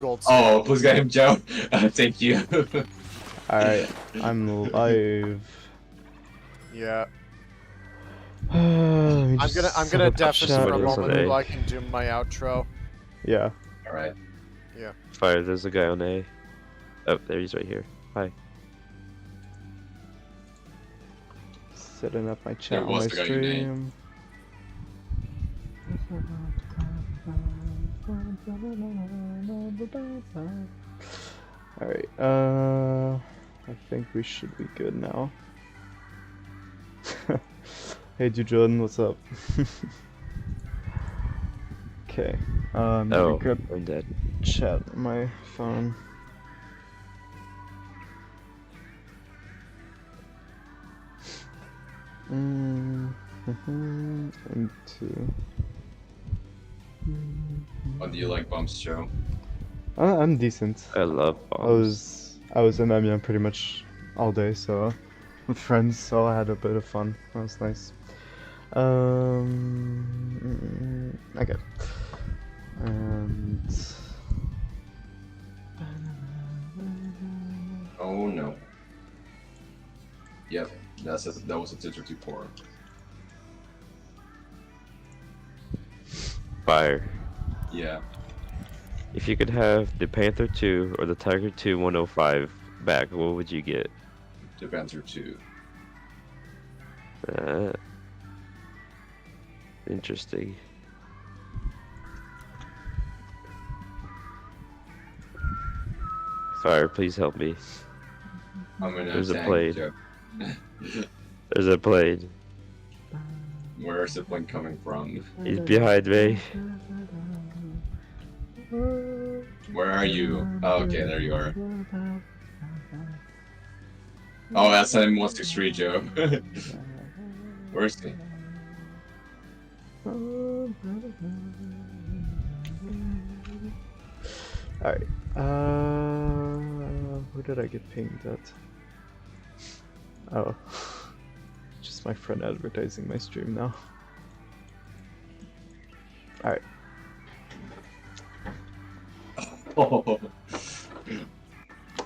gold. Oh, please get him, Joe. Thank you. Alright, I'm live. Yeah. I'm I'm gonna deafen for a moment A. so I can do my outro. Yeah. All right. Yeah. Fire, there's a guy on A. Oh, there he's right here. Hi. Setting up my There chat on was my the guy you named. stream. Alright, I think we should be good now. Hey, Jordan, what's up? Okay, let me Oh, grab I'm dead. chat on my phone. Into. What do you like, bumps, Joe? I'm decent. I love bombs. I was in Amiens pretty much all day, so with friends, so I had a bit of fun. That was nice. Okay. And Oh no. Yep, that was a 234. Fire. Yeah. If you could have the Panther 2 or the Tiger 2 105 back, what would you get? The Panther 2. Interesting. Fire, please help me. I'm in There's a tank, plane. Joe. There's a plane. Where's the plane coming from? He's behind me. Where are you? Oh, okay, there you are. Oh, that's M163, Joe. Where's he? alright. Who did I get pinged at? Oh, just my friend advertising my stream now. Alright. Oh.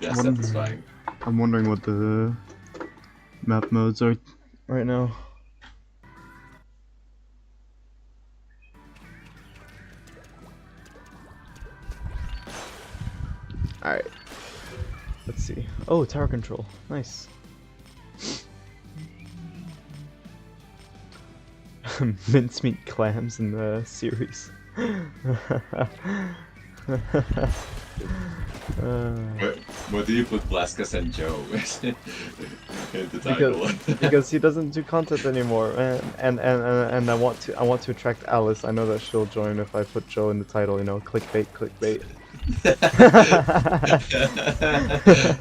That's satisfying. I'm wondering what the map modes are right now. Alright. Let's see. Oh, tower control. Nice. Mincemeat clams in the series. What do you put Blastcast and Joe in the title? because he doesn't do content anymore, and I want to attract Alice. I know that she'll join if I put Joe in the title. You know, clickbait, clickbait.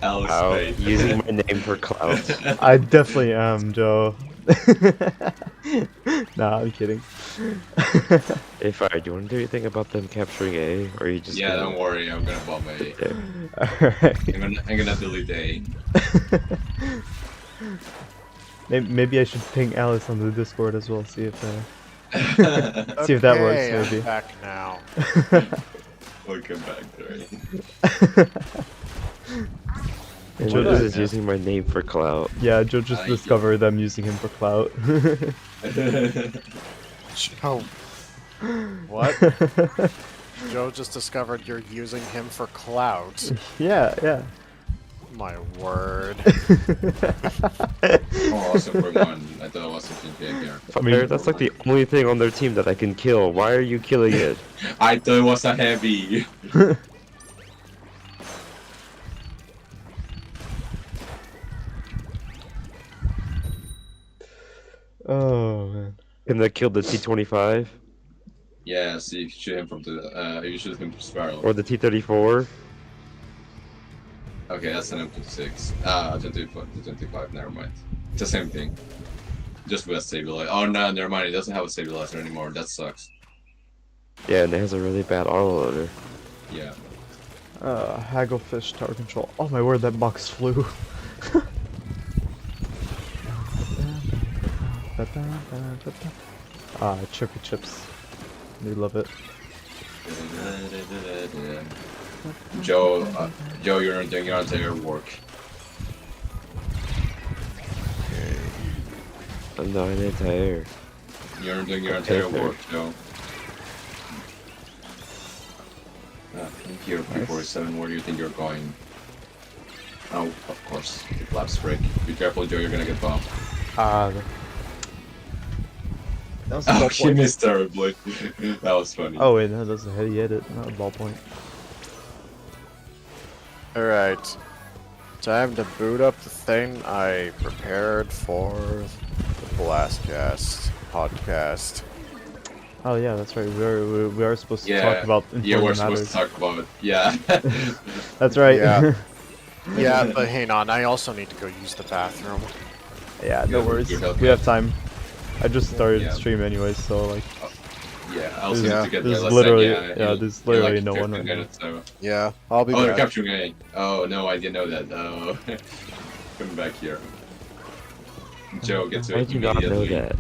Alice Wow, Spade. using my name for clout. I definitely am, Joe. Nah, I'm kidding. Hey, Fire, do you want to do anything about them capturing A, or are you just Yeah, gonna... don't worry, I'm gonna bomb A. Okay. Alright. I'm gonna delete A. Maybe I should ping Alice on the Discord as well. See if see if that works. Okay, I'm Maybe. back now. Welcome back, right? Hey, Joe Joe just- is using my name for clout. Yeah, Joe just discovered them using him for clout. Joe. What? Joe just discovered you're using him for clout. Yeah, yeah. My word. Oh, Super 1. I thought it was a GTA character. Fire, that's like the only thing on their team that I can kill. Why are you killing it? I thought it was a heavy. Oh man. Can that kill the T-25 Yeah, see, you shoot him from the. You shoot him from Sparrow. or the T-34? Okay, that's an M26. 25, never mind. It's the same thing. Just with a stabilizer. Oh no, never mind, it doesn't have a stabilizer anymore. That sucks. Yeah, and it has a really bad autoloader. Yeah. Hagglefish tower control. Oh my word, that box flew. Chirpy chips. We love it. Joe, you're not doing your entire work. I'm not an entire. You're not doing your entire work, Joe. Here, P47, where do you think you're going? Oh, of course, the flaps break. Be careful, Joe, you're gonna get bombed. Ah. That was a Oh, ball he point. missed terribly. That was funny. Oh wait, no, that's a head. He hit it, not a ballpoint. Alright. Time to boot up the thing I prepared for the Blastcast Podcast. Oh yeah, that's right. We are supposed to Yeah, talk about yeah, we're important supposed matters. to talk about it. Yeah. That's right. Yeah. Yeah, but hang on, I also need to go use the bathroom. Yeah, no Yeah, worries. you're healthy. We have time. I just started Yeah. stream anyways, so like, Yeah, I also There's- need to get there's my literally- lasagna yeah, in- there's in, literally like no one 15 right now. minutes, so. Yeah, I'll be Oh, they're back. capturing A. Oh no, I didn't know that. Oh, coming back here. Joe, get to Why it did you not know immediately. that?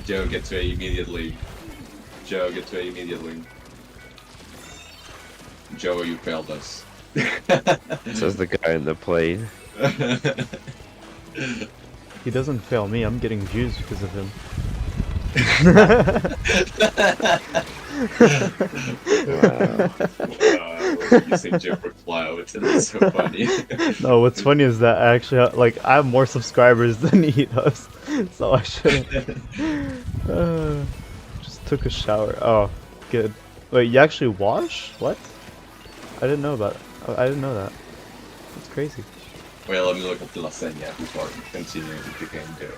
Joe, get to A immediately. Joe, get to A immediately. Joe, you failed us. Says the guy in the plane. he doesn't fail me. I'm getting views because of him. Using Joe for clout. That's so funny. No, what's funny is that I actually I have more subscribers than he does, so I shouldn't. Just took a shower. Oh, good. Wait, you actually wash? What? I didn't know about. I didn't know that. That's crazy. Well, let me look up the lasagna before continuing with the game, Joe.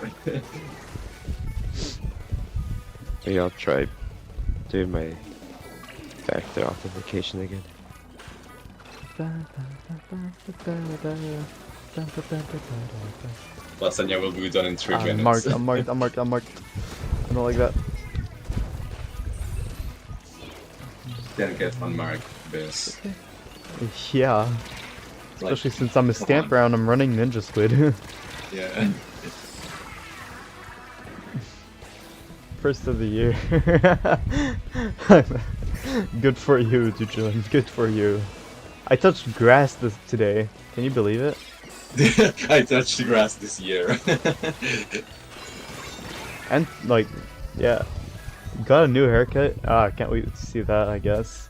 Maybe I'll try doing my factor authentication again. Lasagna will be done in 3 I'm minutes. marked. I'm marked. I'm marked. I'm marked. I don't like that. Then get unmarked, this. Yeah. Especially since I'm a stamp round, I'm running Ninja Squid. Yeah. First of the year. Good for you, Dujun. Good for you. I touched grass today. Can you believe it? I touched the grass this year. And like, yeah, got a new haircut. Ah, can't wait to see that. I guess.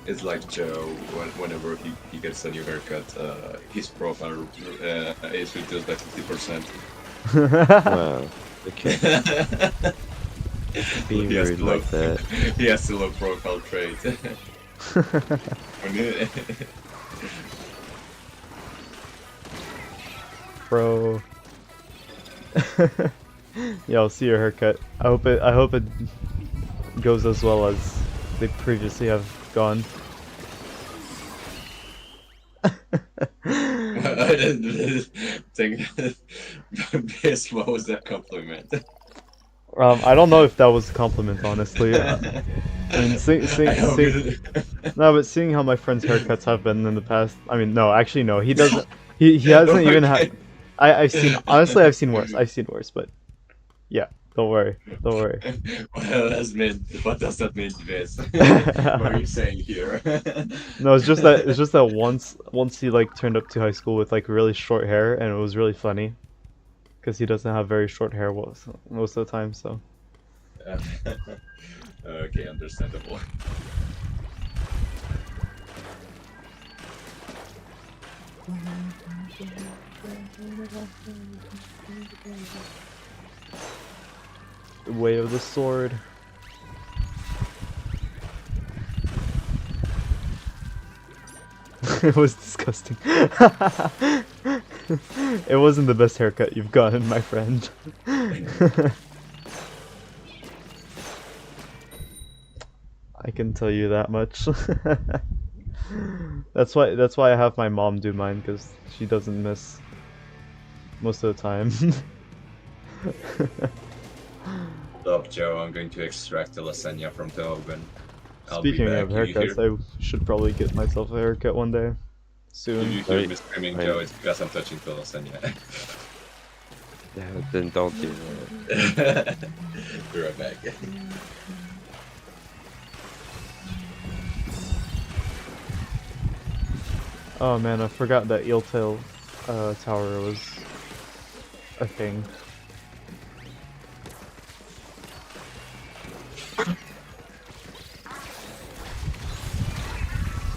It's like Joe, whenever he gets a new haircut, his profile is reduced by 50%. Wow. Okay. Being He has rude to like look- that. He has to look profile trait. Bro. Yeah, I'll see your haircut. I hope it goes as well as they previously have gone. Think this was a compliment. I don't know if that was a compliment, honestly. I mean, no, but seeing how my friends' haircuts have been in the past, I mean, no, actually, no, he doesn't. He hasn't even had. I've seen, honestly, I've seen worse. I've seen worse, but yeah, don't worry, don't worry. What does that mean, this? What are you saying here? No, it's just that once he like turned up to high school with like really short hair, and it was really funny, because he doesn't have very short hair most of the time, so. Okay, understandable. Way of the sword. It was disgusting. It wasn't the best haircut you've gotten, my friend. I can tell you that much. That's why I have my mom do mine, because she doesn't miss most of the time. Stop, Joe. I'm going to extract the lasagna from the oven. I'll Speaking be back. of haircuts, I should probably get myself a haircut one day. If Soon. you hear Right. me screaming, Right. Joe, it's because I'm touching the lasagna. Yeah, then don't do that. Be right back. Oh man, I forgot that eel tail tower was a thing.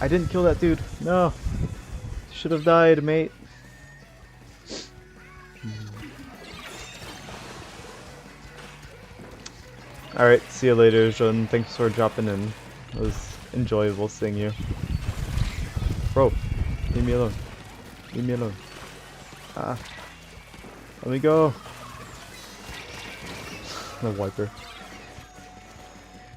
I didn't kill that dude. No. Should have died, mate. Alright, see you later, Jean. Thanks for dropping in. It was enjoyable seeing you. Bro, leave me alone. Leave me alone. Ah. Let me go. No wiper.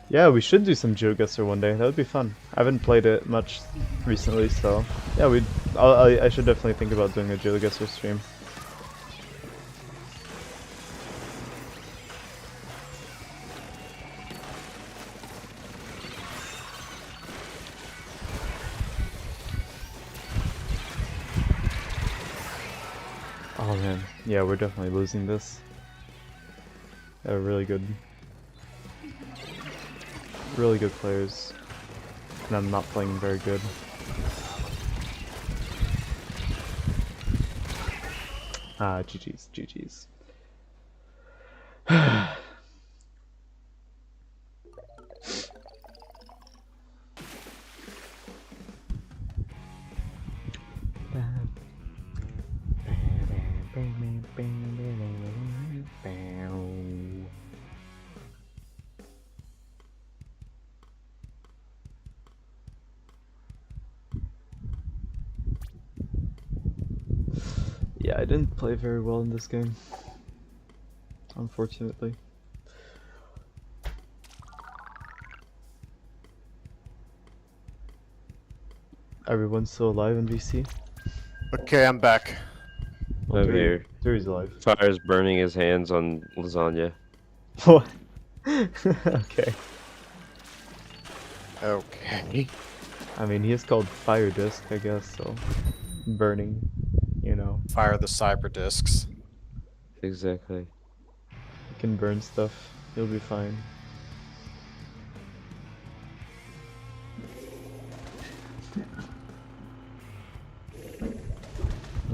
Yeah, we should do some GeoGuessr one day. That would be fun. I haven't played it much recently, so yeah, I should definitely think about doing a GeoGuessr stream. Oh man, yeah, we're definitely losing this. They're really good players, and I'm not playing very good. Ah, GG's, GG's. Yeah, I didn't play very well in this game, unfortunately. Everyone's still alive in VC? Okay, I'm back. Well, I'm here. Duri's alive. Fire's burning his hands on lasagna. What? Okay. Okay. I mean, he is called Fire Disc, I guess, so burning, you know. Fire the cyber discs. Exactly. He can burn stuff. He'll be fine.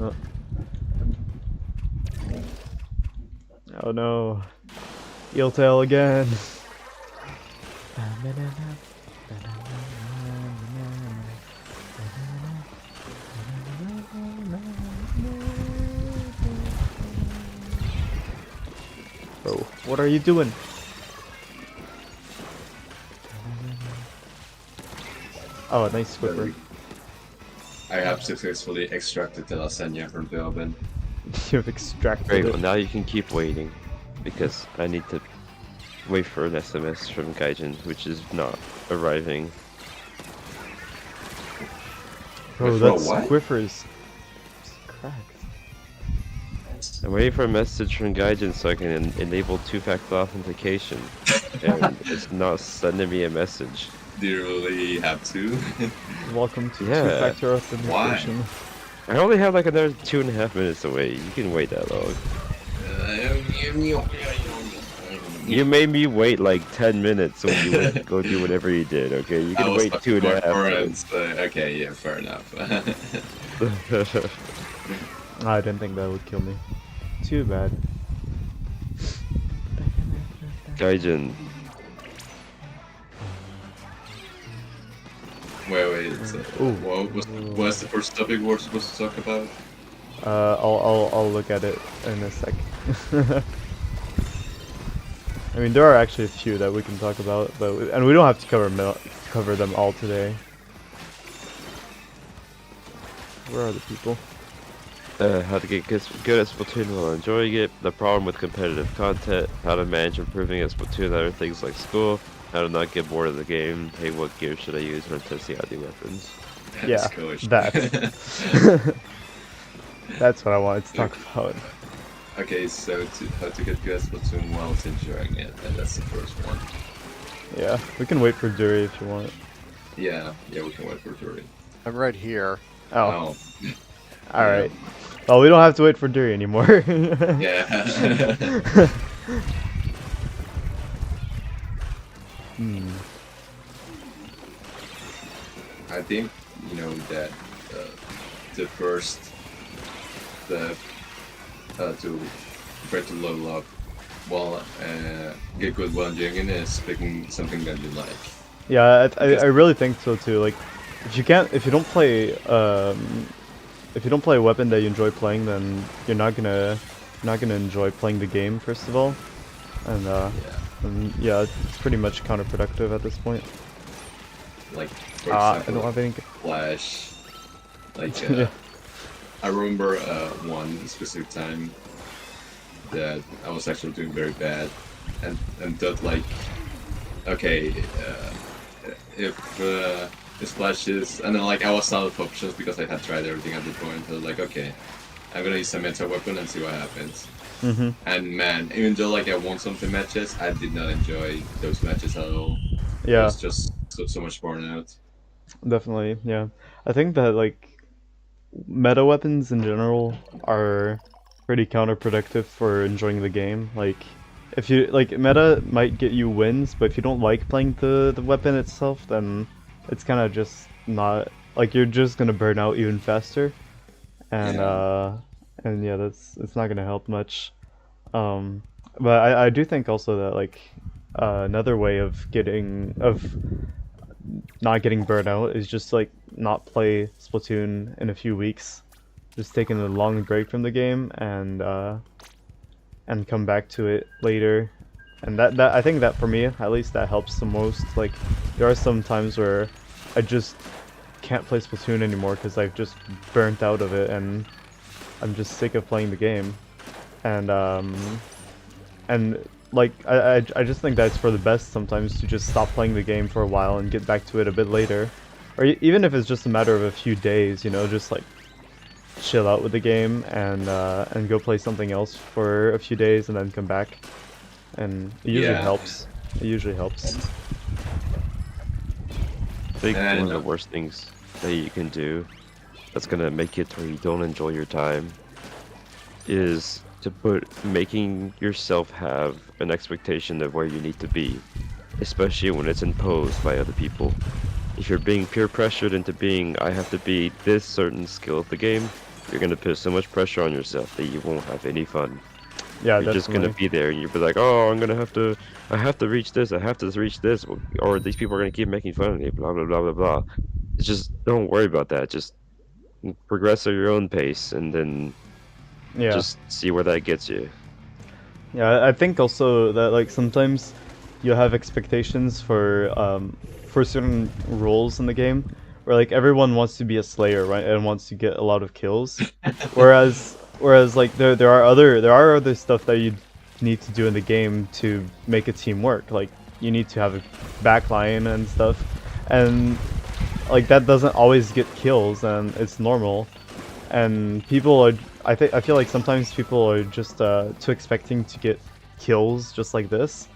Oh. Oh no. Eel tail again. Bro, what are you doing? Oh, a nice squipper. I have successfully extracted the lasagna from the oven. You've extracted Great, it. well now you can keep waiting, because I need to wait for an SMS from Gaijin, which is not arriving. Bro, Wait, that for what? squiffer is cracked. I'm waiting for a message from Gaijin so I can enable two-factor authentication, and it's not sending me a message. Do you really have to? Welcome to Yeah. two-factor authentication. I only have like another 2.5 minutes to wait. You can wait that long. You made me wait like 10 minutes when you went to go do whatever you did, okay? You I can was wait talking 2.5 about minutes. friends, okay, yeah, fair enough. I didn't think that would kill me. Too bad. Gaijin, wait, Ooh. what's the first topic we're supposed to talk about? I'll look at it in a sec. I mean, there are actually a few that we can talk about, and we don't have to cover them all today. Where are the people? how to get good at Splatoon while enjoying it, the problem with competitive content, how to manage improving at Splatoon and other things like school, how to not get bored of the game, hey, what gear should I use when testing out new weapons? Yeah, Cool. that. That's what I wanted to talk about. Okay, so how to get good at Splatoon while enjoying it, and that's the first one. Yeah, we can wait for Duri if you want. Yeah, we can wait for Duri. I'm right here. Oh, alright. Well, we don't have to wait for Duri anymore. Yeah. Hmm. I think, that the first step to try to level up while get good while doing it is picking something that you like. Yeah, I really think so too. Like, if you don't play a weapon that you enjoy playing, then you're not gonna enjoy playing the game first of all, and yeah, it's pretty much counterproductive at this point. Like, for I example, don't have any. Flash. Like, Yeah. I remember one specific time that I was actually doing very bad, and thought like, okay, if splashes, and then like I was out of options because I had tried everything at the point. I was like, okay, I'm gonna use a meta weapon and see what happens. Mm-hmm. And man, even though like I won some of the matches, I did not enjoy those matches at all. It Yeah, was just so much burnout. definitely. Yeah, I think that like meta weapons in general are pretty counterproductive for enjoying the game. Like, if you like, meta might get you wins, but if you don't like playing the weapon itself, then it's kind of just not like you're just gonna burn out even faster, and yeah, it's not gonna help much. But I do think also that like another way of not getting burnt out is just like not play Splatoon in a few weeks, just taking a long break from the game and come back to it later, and that I think that for me at least that helps the most. Like, there are some times where I just can't play Splatoon anymore because I've just burnt out of it and I'm just sick of playing the game, and like I just think that's for the best sometimes to just stop playing the game for a while and get back to it a bit later, or even if it's just a matter of a few days, you know, just like chill out with the game and go play something else for a few days and then come back, and it usually helps. It usually helps. I think And, one of the worst things that you can do that's gonna make it to where you don't enjoy your time is to put making yourself have an expectation of where you need to be, especially when it's imposed by other people. If you're being peer pressured into being, I have to be this certain skill at the game, you're gonna put so much pressure on yourself that you won't have any fun. Yeah, You're just gonna be there and you'll be like, oh, I have to reach this, or these people are gonna keep making fun of me, blah blah blah blah blah. It's just, don't worry about that. Just progress at your own pace, and then Yeah. just see where that gets you. Yeah, I think also that like sometimes you have expectations for certain roles in the game, where like everyone wants to be a slayer, right, and wants to get a lot of kills, whereas like there are other stuff that you need to do in the game to make a team work. Like, you need to have a backline and stuff, and like that doesn't always get kills, and it's normal. And people are, I feel like sometimes people are just too expecting to get kills just like this,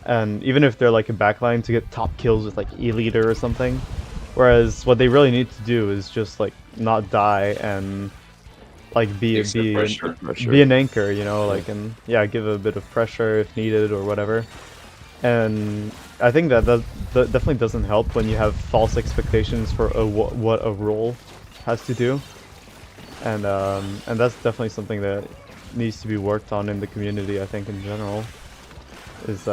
and even if they're like a backline, to get top kills with like E-leader or something, whereas what they really need to do is just like not die and like be an anchor, you know, like, and yeah, give a bit of pressure if needed or whatever. And I think that definitely doesn't help when you have false expectations for what a role has to do. And that's definitely something that needs to be worked on in the community, I think, in general, is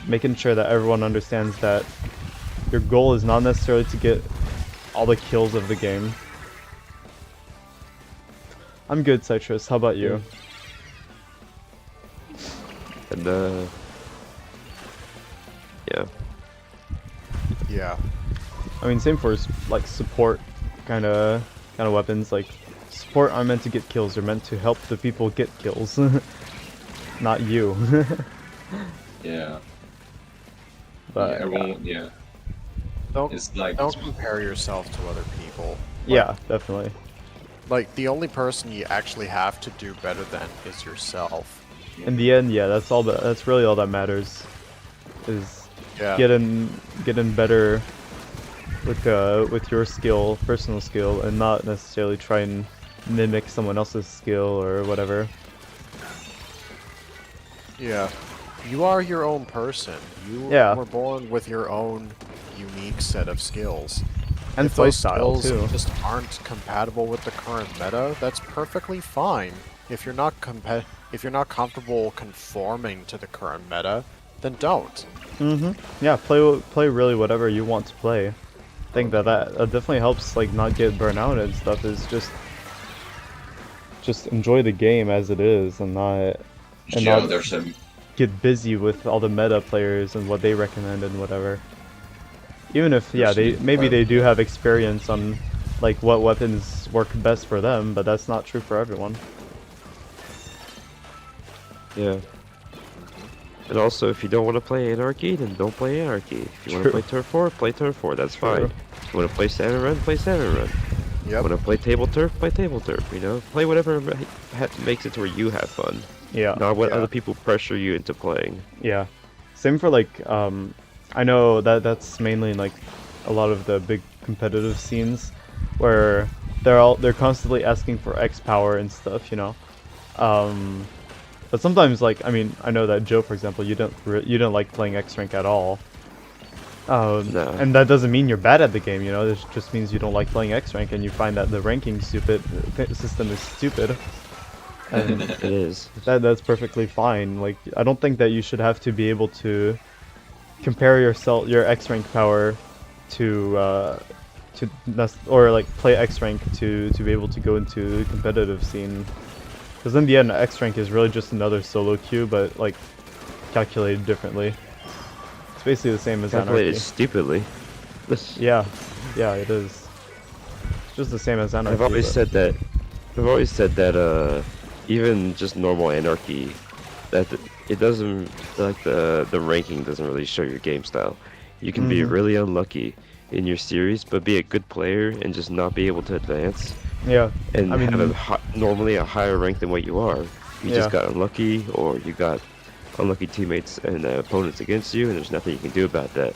making sure that everyone understands that your goal is not necessarily to get all the kills of the game. I'm good, Citrus. How about you? And yeah. Yeah. I mean, same for like support kind of weapons. Like, support aren't meant to get kills; they're meant to help the people get kills, not you. Yeah. But everyone, it's like, Don't compare yourself to other people. yeah, definitely. Like, the only person you actually have to do better than is yourself. In the end, yeah, that's really all that matters. Is Yeah. getting better with your skill, personal skill, and not necessarily try and mimic someone else's skill or whatever. Yeah. You are your own person. You Yeah. were born with your own unique set of skills. And if those playstyle, skills too. just aren't compatible with the current meta, that's perfectly fine. If you're not comfortable conforming to the current meta, then don't. Yeah, play really whatever you want to play. I think that definitely helps, like, not get burnt out and stuff. Is just enjoy the game as it is, and not There's some get busy with all the meta players and what they recommend and whatever. Even if maybe they do have experience on like what weapons work best for them, but that's not true for everyone. Yeah. And also, if you don't want to play Anarchy, then don't play Anarchy. If you want to play Turf 4, play Turf 4. That's fine. If you want to play Salmon Run, play Salmon Run. Yep. Want to play Table Turf, play Table Turf. You know, play whatever makes it to where you have fun. Yeah. Not what other people pressure you into playing. Yeah. Same for like I know that's mainly like a lot of the big competitive scenes where they're constantly asking for X power and stuff, you know. But sometimes, like, I mean, I know that Joe, for example, you don't like playing X rank at all. No. And that doesn't mean you're bad at the game, you know. It just means you don't like playing X rank, and you find that the ranking system is stupid. And It is. that's perfectly fine. Like, I don't think that you should have to be able to compare your X rank power to or like play X rank to be able to go into the competitive scene. Because in the end, X rank is really just another solo queue, but like calculated differently. It's basically the same as Calculated Anarchy. stupidly. Yeah, it is. It's just the same as Anarchy. I've always but- said that even just normal Anarchy, that it doesn't, like, the ranking doesn't really show your game style. You can be really unlucky in your series, but be a good player and just not be able to advance. Yeah, And I mean, have normally a higher rank than what you are. You Yeah. just got unlucky, or you got unlucky teammates and opponents against you, and there's nothing you can do about that.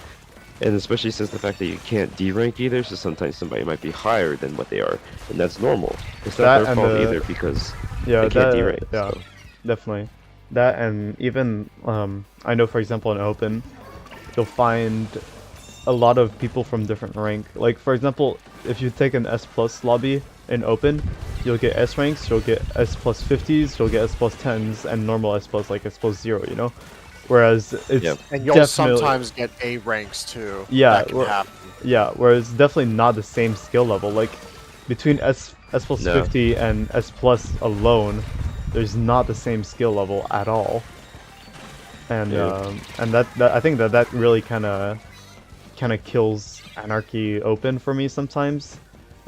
And especially since the fact that you can't D-rank either, so sometimes somebody might be higher than what they are, and that's normal. It's not That their and fault the- either, because yeah, they can't that, D-rank. yeah, So. definitely. That, and even I know, for example, in Open, you'll find a lot of people from different rank. Like, for example, if you take an S plus lobby in Open, you'll get S ranks, you'll get S plus 50s, you'll get S plus 10s, and normal S plus, like S plus 0, you know? Whereas it's Yep. And you'll definitely, sometimes get A ranks too. Yeah, that can happen. yeah, whereas definitely not the same skill level. Like, between S plus No. 50 and S plus alone, there's not the same skill level at all. And Yeah. and that I think that really kind of kills Anarchy Open for me sometimes.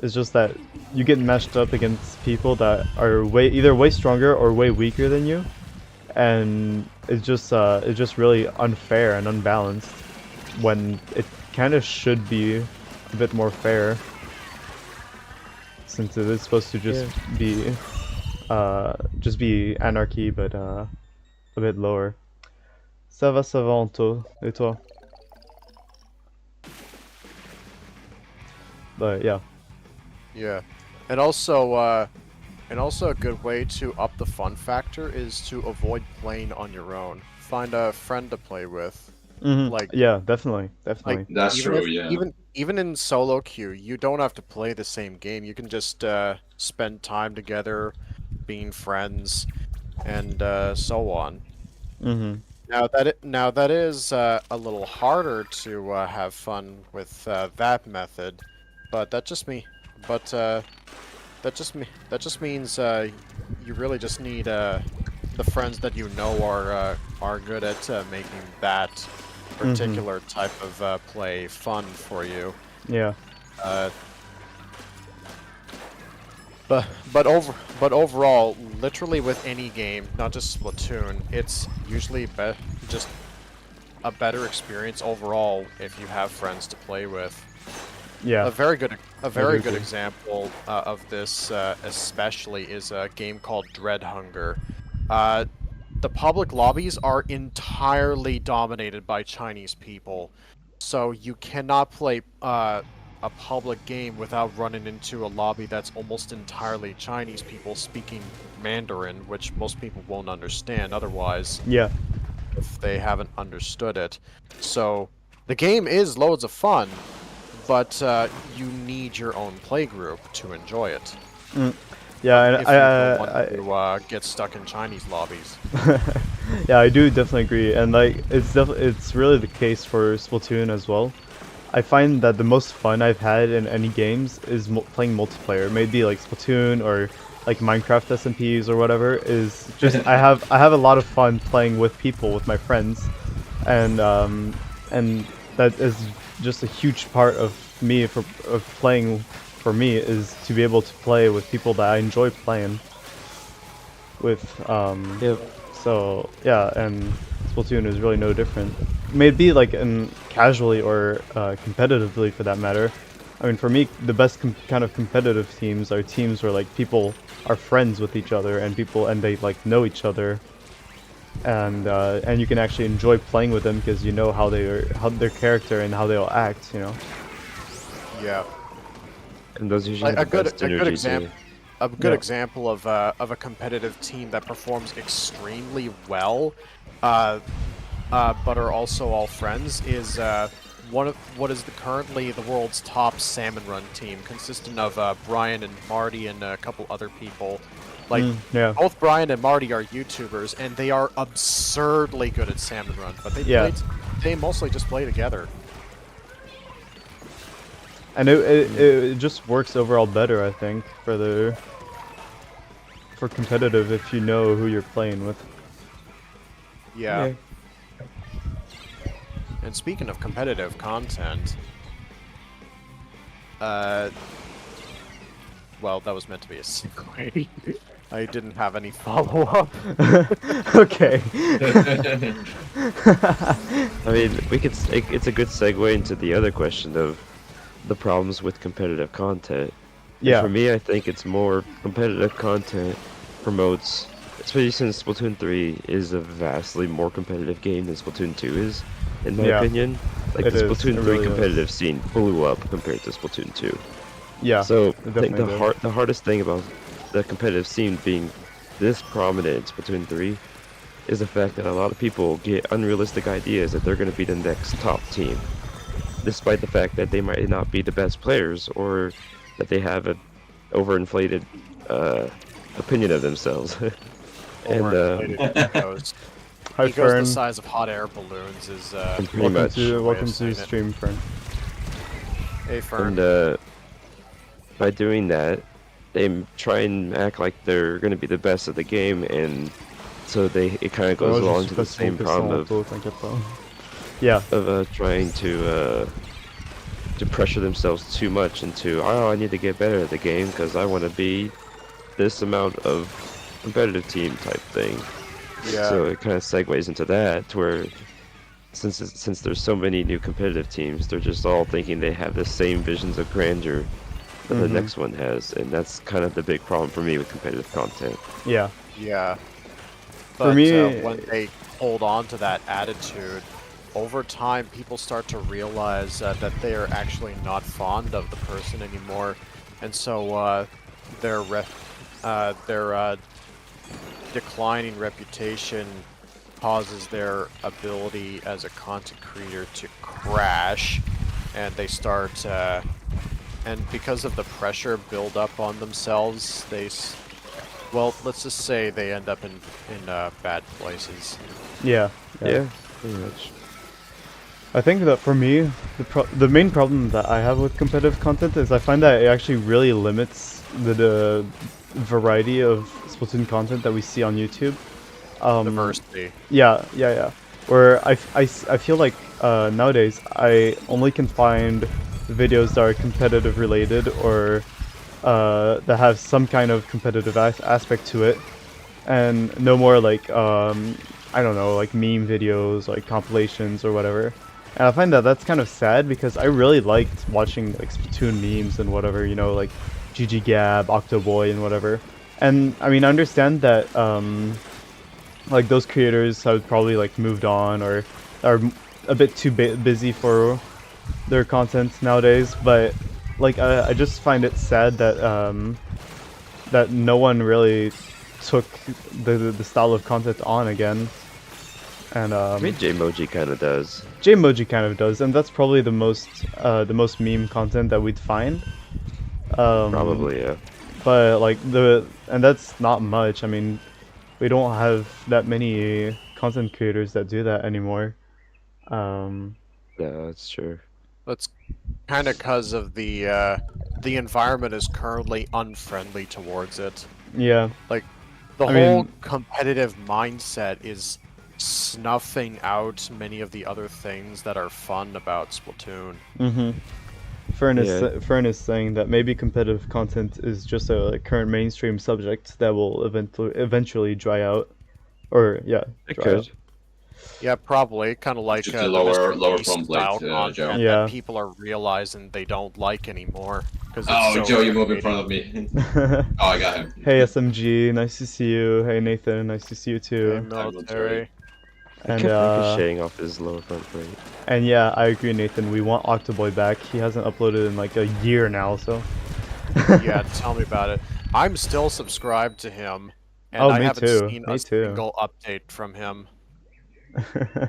It's just that you get matched up against people that are either way stronger or way weaker than you, and it's just really unfair and unbalanced when it kind of should be a bit more fair, since it is supposed to just be Anarchy, but a bit lower. Ça va, Anto. Et toi? But yeah. Yeah, and also a good way to up the fun factor is to avoid playing on your own. Find a friend to play with. Like, yeah, definitely. That's even true, if- yeah. Even in solo queue, you don't have to play the same game. You can just spend time together, being friends, and so on. Now that is a little harder to have fun with that method, but that just means you really just need the friends that you know are good at making that particular type of play fun for you. Yeah. But overall, literally with any game, not just Splatoon, it's usually just a better experience overall if you have friends to play with. Yeah. A very good agree. example of this, especially, is a game called Dread Hunger. The public lobbies are entirely dominated by Chinese people, so you cannot play a public game without running into a lobby that's almost entirely Chinese people speaking Mandarin, which most people won't understand otherwise Yeah. if they haven't understood it. So the game is loads of fun, but you need your own playgroup to enjoy it. Yeah, and If you don't want to get stuck in Chinese lobbies. yeah, I do definitely agree, and like it's really the case for Splatoon as well. I find that the most fun I've had in any games is playing multiplayer. Maybe like Splatoon or like Minecraft SMPs or whatever. Is just I have a lot of fun playing with people, with my friends, and that is just a huge part of me of playing. For me, is to be able to play with people that I enjoy playing with. Yep. So yeah, and Splatoon is really no different. Maybe like casually or competitively for that matter. I mean, for me, the best kind of competitive teams are teams where like people are friends with each other and they like know each other, and you can actually enjoy playing with them because you know how their character and how they'll act. You know. Yeah. And those usually A have the good best energy example. too. A good example of a competitive team that performs extremely well, but are also all friends is one of what is currently the world's top salmon run team, consisting of Brian and Marty and a couple other people. Like yeah. both Brian and Marty are YouTubers, and they are absurdly good at salmon run. But they mostly just play together. And it just works overall better, I think, for competitive if you know who you're playing with. Yeah. And speaking of competitive content, well, that was meant to be a segue. I didn't have any follow-up. Okay. I mean, it's a good segue into the other question of the problems with competitive content. Yeah. And for me, I think it's more competitive content promotes, especially since Splatoon 3 is a vastly more competitive game than Splatoon 2 is, in my opinion. Like the Splatoon 3 competitive scene blew up compared to Splatoon 2. Yeah. So I think the hardest thing about the competitive scene being this prominent in Splatoon 3 is the fact that a lot of people get unrealistic ideas that they're going to be the next top team, despite the fact that they might not be the best players or that they have an overinflated opinion of themselves. And Hi, egos Fern. the size of hot air balloons is pretty much. Welcome to the stream, Fern. Hey, Fern. And by doing that, they try and act like they're going to be the best at the game, and so it kind of goes along to the same problem of trying to pressure themselves too much into, I need to get better at the game because I want to be this amount of competitive team type thing. Yeah. So it kind of segues into that, to where since there's so many new competitive teams, they're just all thinking they have the same visions of grandeur that the next one has, and that's kind of the big problem for me with competitive content. Yeah. Yeah. But For me, when they hold on to that attitude, over time people start to realize that they are actually not fond of the person anymore, and so their declining reputation causes their ability as a content creator to crash, and they start and because of the pressure build up on themselves, well, let's just say they end up in bad places. Yeah, pretty much. I think that for me, the main problem that I have with competitive content is I find that it actually really limits the variety of Splatoon content that we see on YouTube. Diversity. Yeah. Where I feel like nowadays I only can find videos that are competitive related or that have some kind of competitive aspect to it, and no more like I don't know, like meme videos, like compilations or whatever. And I find that that's kind of sad because I really liked watching like Splatoon memes and whatever, you know, like GG Gab, Octoboy, and whatever. And I mean, I understand that like those creators have probably like moved on or are a bit too busy for their content nowadays, but like I just find it sad that that no one really took the style of content on again. And I mean, Jmoji kind of does. Jmoji kind of does, and that's probably the most meme content that we'd find. Probably, yeah. But like and that's not much. I mean, we don't have that many content creators that do that anymore. Yeah, that's true. That's kind of because of the environment is currently unfriendly towards it. Yeah. Like, the I whole mean- competitive mindset is snuffing out many of the other things that are fun about Splatoon. Mm-hmm. Fern Yeah. is saying that maybe competitive content is just a current mainstream subject that will eventually dry out. Or, yeah, It dry could. out. Yeah, probably. Kind of like Just the the lower Mr. Beast front plate, style Joe. content Yeah. that people are realizing they don't like anymore. Cause it's Oh, so Joe, you move in irritating. front of me. Oh, I got him. Hey SMG, nice to see you. Hey Nathan, nice to see you Hey, too. military. I And kept ricocheting off his lower front plate. and yeah, I agree, Nathan. We want Octoboy back. He hasn't uploaded in like a year now, so. Yeah, tell me about it. I'm still subscribed to him, and Oh, I me haven't too. seen Me a too. single update from him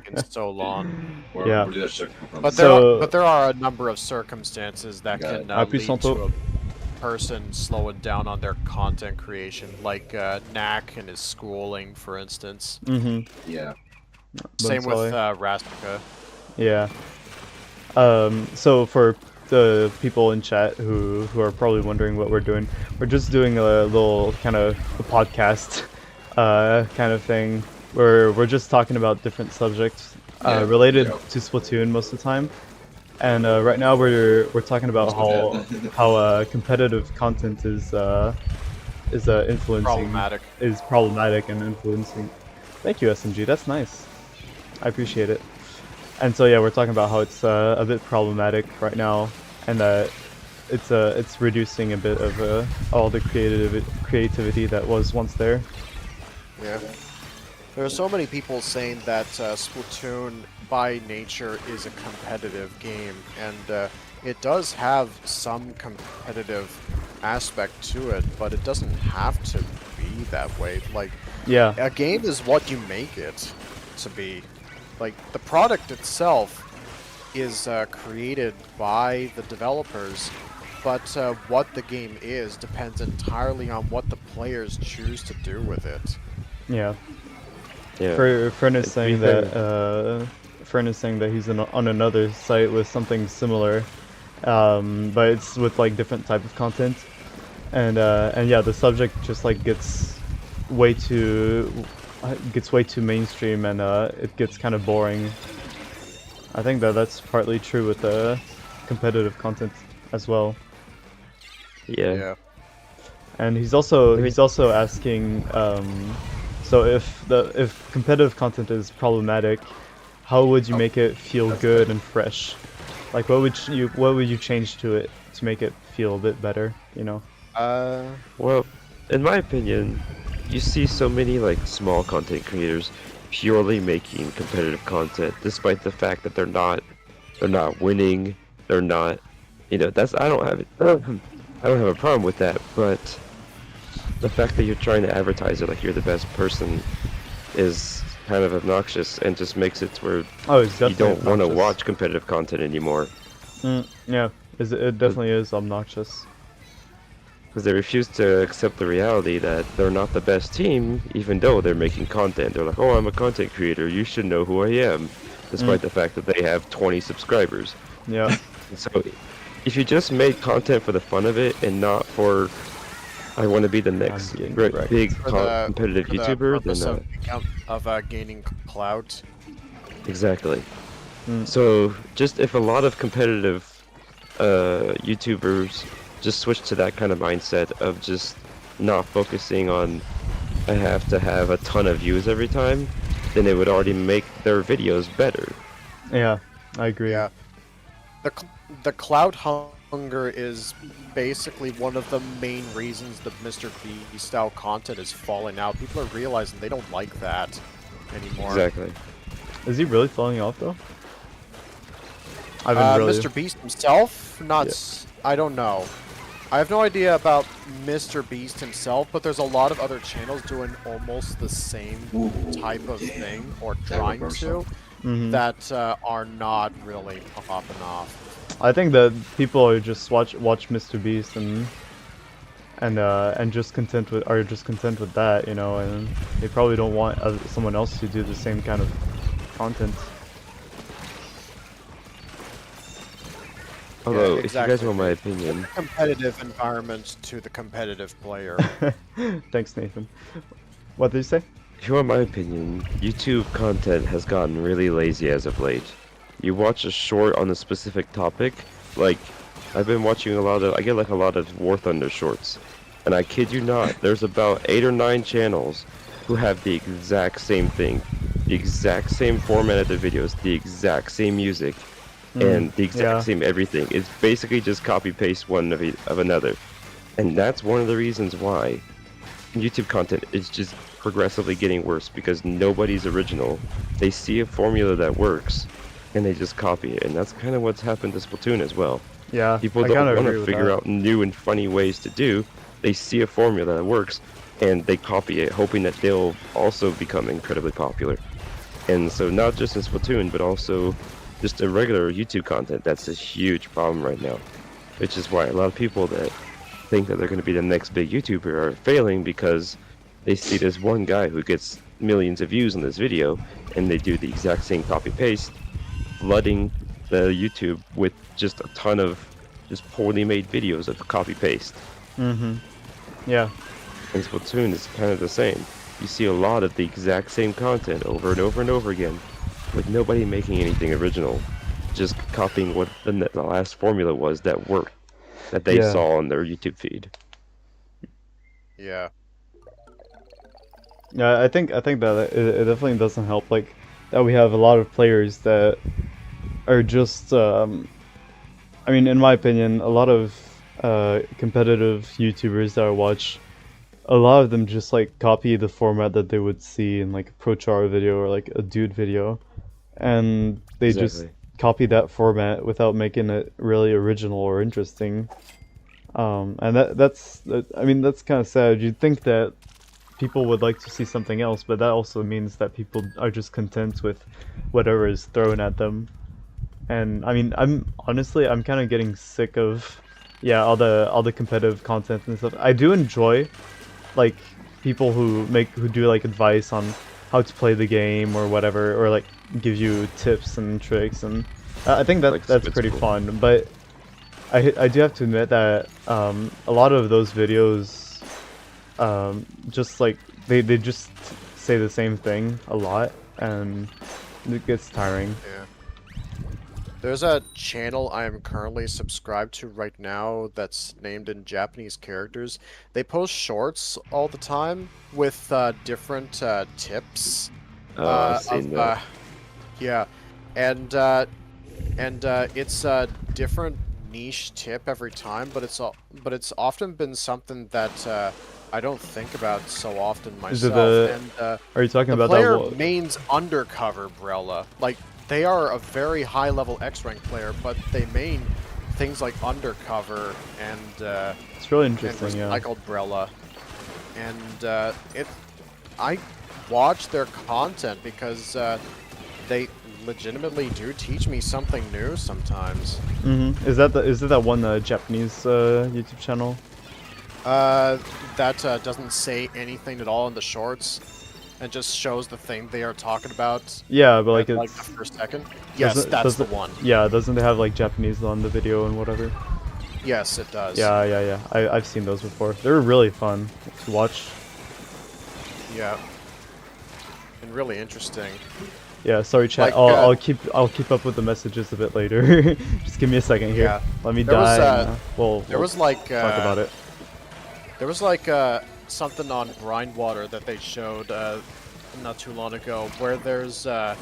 in so long. Yeah. Where did that shit come from? But So- there are a number of circumstances that Got can it. Appuie lead Santo. to a person slowing down on their content creation, like Knack and his schooling, for instance. Mm-hmm. Yeah. Same with Bonsai. Rastica. Yeah. So for the people in chat who are probably wondering what we're doing just doing a little kind of a podcast kind of thing where we're just talking about different subjects Yeah, related yeah. to Splatoon most of the time. And right now we're talking about how competitive content is influencing Problematic. and influencing. Thank you, SMG. That's nice. I appreciate it. And so yeah, we're talking about how it's a bit problematic right now, and that it's reducing a bit of all the creativity that was once there. Yeah. There are so many people saying that Splatoon, by nature, is a competitive game, and it does have some competitive aspect to it, but it doesn't have to be that way. Like, Yeah. a game is what you make it to be. Like, the product itself is created by the developers, but what the game is depends entirely on what the players choose to do with it. Yeah. Yeah. Fern is It's saying that he's on another site with something similar, but it's with like different type of content, and yeah, the subject just like gets way too mainstream, and it gets kind of boring. I think that's partly true with the competitive content as well. Yeah. And he's also asking, so if competitive content is problematic, how would you make it feel good and fresh? Like what would you change to it to make it feel a bit better, you know? Well, in my opinion, you see so many like small content creators purely making competitive content, despite the fact that they're not winning, they're not, I don't have a problem with that, but the fact that you're trying to advertise it like you're the best person is kind of obnoxious and just makes it to where It's you definitely don't want to obnoxious. watch competitive content anymore. Yeah, it definitely is obnoxious. Because they refuse to accept the reality that they're not the best team, even though they're making content. They're like, oh, I'm a content creator, you should know who I am, despite the fact that they have 20 subscribers. Yeah. And so, if you just make content for the fun of it and not for, I want to be the next getting great, wrecked. big For the competitive for the YouTuber, purpose then of gaining clout. exactly. So, just if a lot of competitive YouTubers just switch to that kind of mindset of just not focusing on I have to have a ton of views every time, then it would already make their videos better. Yeah, I agree. Yeah. The clout hunger is basically one of the main reasons that Mr. Beast style content is falling out. People are realizing they don't like that anymore. Exactly. Is he really falling off though? I haven't really. Mr. Beast himself, I don't know. I have no idea about Mr. Beast himself, but there's a lot of other channels doing almost the same type of thing, or trying to, that are not really popping off. I think that people are just watch Mr. Beast and just content with that, you know, and they probably don't want someone else to do the same kind of content. Although, Yeah, if you guys want my opinion, competitive environment to the competitive player. Thanks, Nathan. What did you say? if you want my opinion, YouTube content has gotten really lazy as of late. You watch a short on a specific topic, like, I've been watching I get like a lot of War Thunder shorts. And I kid you not, there's about 8 or 9 channels who have the exact same thing. The exact same format of the videos, the exact same music, and the exact same everything. It's basically just copy-paste one of another. And that's one of the reasons why YouTube content is just progressively getting worse, because nobody's original. They see a formula that works, and they just copy it. And that's kind of what's happened to Splatoon as well. Yeah, People I don't kinda want agree to with figure that. out new and funny ways to do. They see a formula that works, and they copy it, hoping that they'll also become incredibly popular. And so not just in Splatoon, but also just a regular YouTube content, that's a huge problem right now. Which is why a lot of people that think that they're going to be the next big YouTuber are failing, because they see this one guy who gets millions of views on this video, and they do the exact same copy-paste, flooding the YouTube with just a ton of just poorly made videos of copy-paste. Yeah. And Splatoon is kind of the same. You see a lot of the exact same content over and over and over again, with nobody making anything original, just copying what the last formula was that worked, that they saw on their YouTube feed. Yeah. Yeah, I think that it definitely doesn't help, like, that we have a lot of players that are just, I mean, in my opinion, a lot of competitive YouTubers that I watch, a lot of them just like copy the format that they would see in like a Pro Char video or like a Dude video, and they just copy that format without making it really original or interesting. And that's I mean, that's kind of sad. You'd think that people would like to see something else, but that also means that people are just content with whatever is thrown at them. And I mean, I'm kind of getting sick of all the competitive content and stuff. I do enjoy like people who do like advice on how to play the game or whatever, or like give you tips and tricks, and I think that that's pretty fun. But I do have to admit that a lot of those videos just like they just say the same thing a lot, and it gets tiring. Yeah. There's a channel I am currently subscribed to right now that's named in Japanese characters. They post shorts all the time with different tips. I've seen that. Yeah, and it's a different niche tip every time, but it's often been something that I don't think about so often myself. Are you talking about the player that? mains undercover Brella. Like, they are a very high-level X-rank player, but they main things like undercover and it's really interesting. and recycled Brella. And I watch their content because they legitimately do teach me something new sometimes. Is it that one Japanese YouTube channel? That doesn't say anything at all in the shorts, and just shows the thing they are talking about. Yeah, but like at, it's like the first second. Yes, that's the one. Yeah, doesn't it have like Japanese on the video and whatever? Yes, it does. Yeah. I've seen those before. They're really fun to watch. Yeah. And really interesting. Yeah, sorry chat. Like, I'll keep up with the messages a bit later. Just give me a second here. Yeah. Let me There was, die. We'll like talk about it. There was like something on Grindwater that they showed not too long ago, where there's near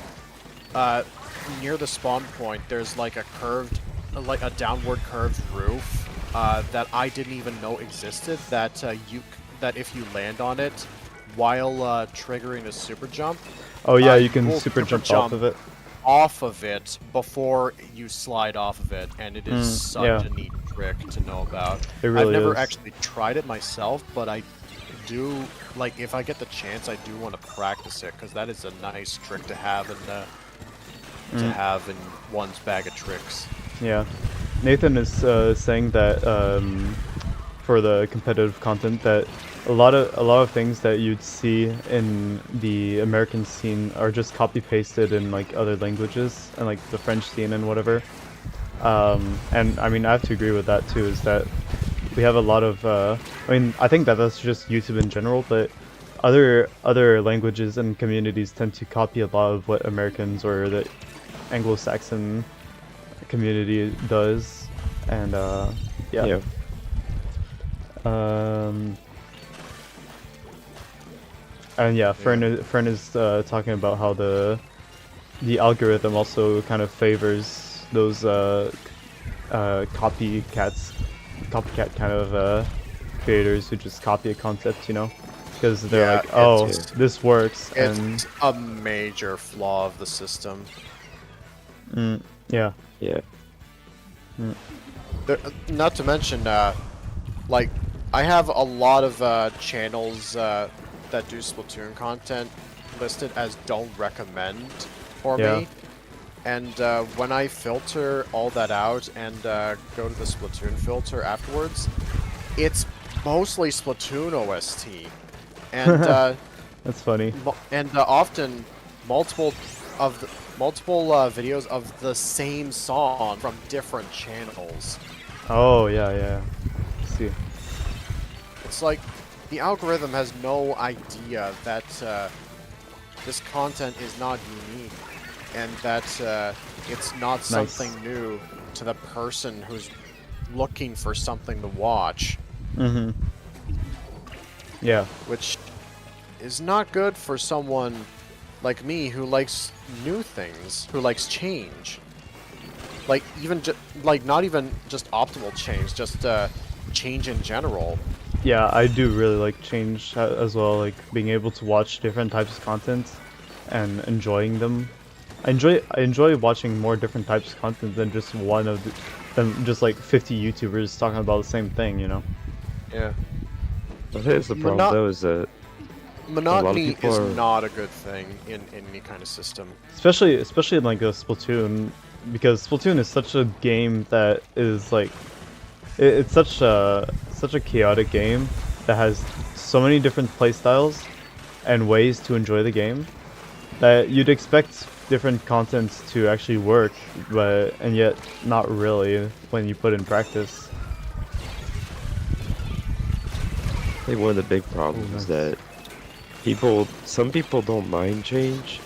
the spawn point there's like a downward curved roof that I didn't even know existed. That if you land on it while triggering a super jump. Oh yeah, you can super jump off of it. Off of it before you slide off of it, and it is such a neat trick. trick to know about. It really I've never is. actually tried it myself, but I do, like, if I get the chance, I do want to practice it, because that is a nice trick to have in one's bag of tricks. Yeah. Nathan is saying that for the competitive content that a lot of things that you'd see in the American scene are just copy pasted in like other languages and like the French scene and whatever. And I mean I have to agree with that too. Is that we have a lot of I mean I think that that's just YouTube in general, but other languages and communities tend to copy a lot of what Americans or the Anglo-Saxon community does, and yeah. And yeah, Fern is talking about how the algorithm also kind of favors those copycat kind of creators who just copy a concept, you know, because they're like, oh, this works, and It's a major flaw of the system. Yeah. Not to mention, like, I have a lot of channels that do Splatoon content listed as don't recommend for me. And when I filter all that out and go to the Splatoon filter afterwards, it's mostly Splatoon OST. And that's funny. And often multiple videos of the same song from different channels. Oh yeah. See. It's like the algorithm has no idea that this content is not unique and that it's not something new to the person who's looking for something to watch. Mm-hmm. Yeah. Which is not good for someone like me who likes new things, who likes change. Like even like not even just optimal change, just change in general. Yeah, I do really like change as well, like being able to watch different types of content and enjoying them. I enjoy watching more different types of content than just than just like 50 YouTubers talking about the same thing, you know. Yeah. I think the problem though is that monotony is not a good thing in any kind of system. Especially in like a Splatoon, because Splatoon is such a game that is like it's such a chaotic game that has so many different playstyles and ways to enjoy the game that you'd expect different content to actually work, and yet not really when you put in practice. I think one of the big problems is that some people don't mind change,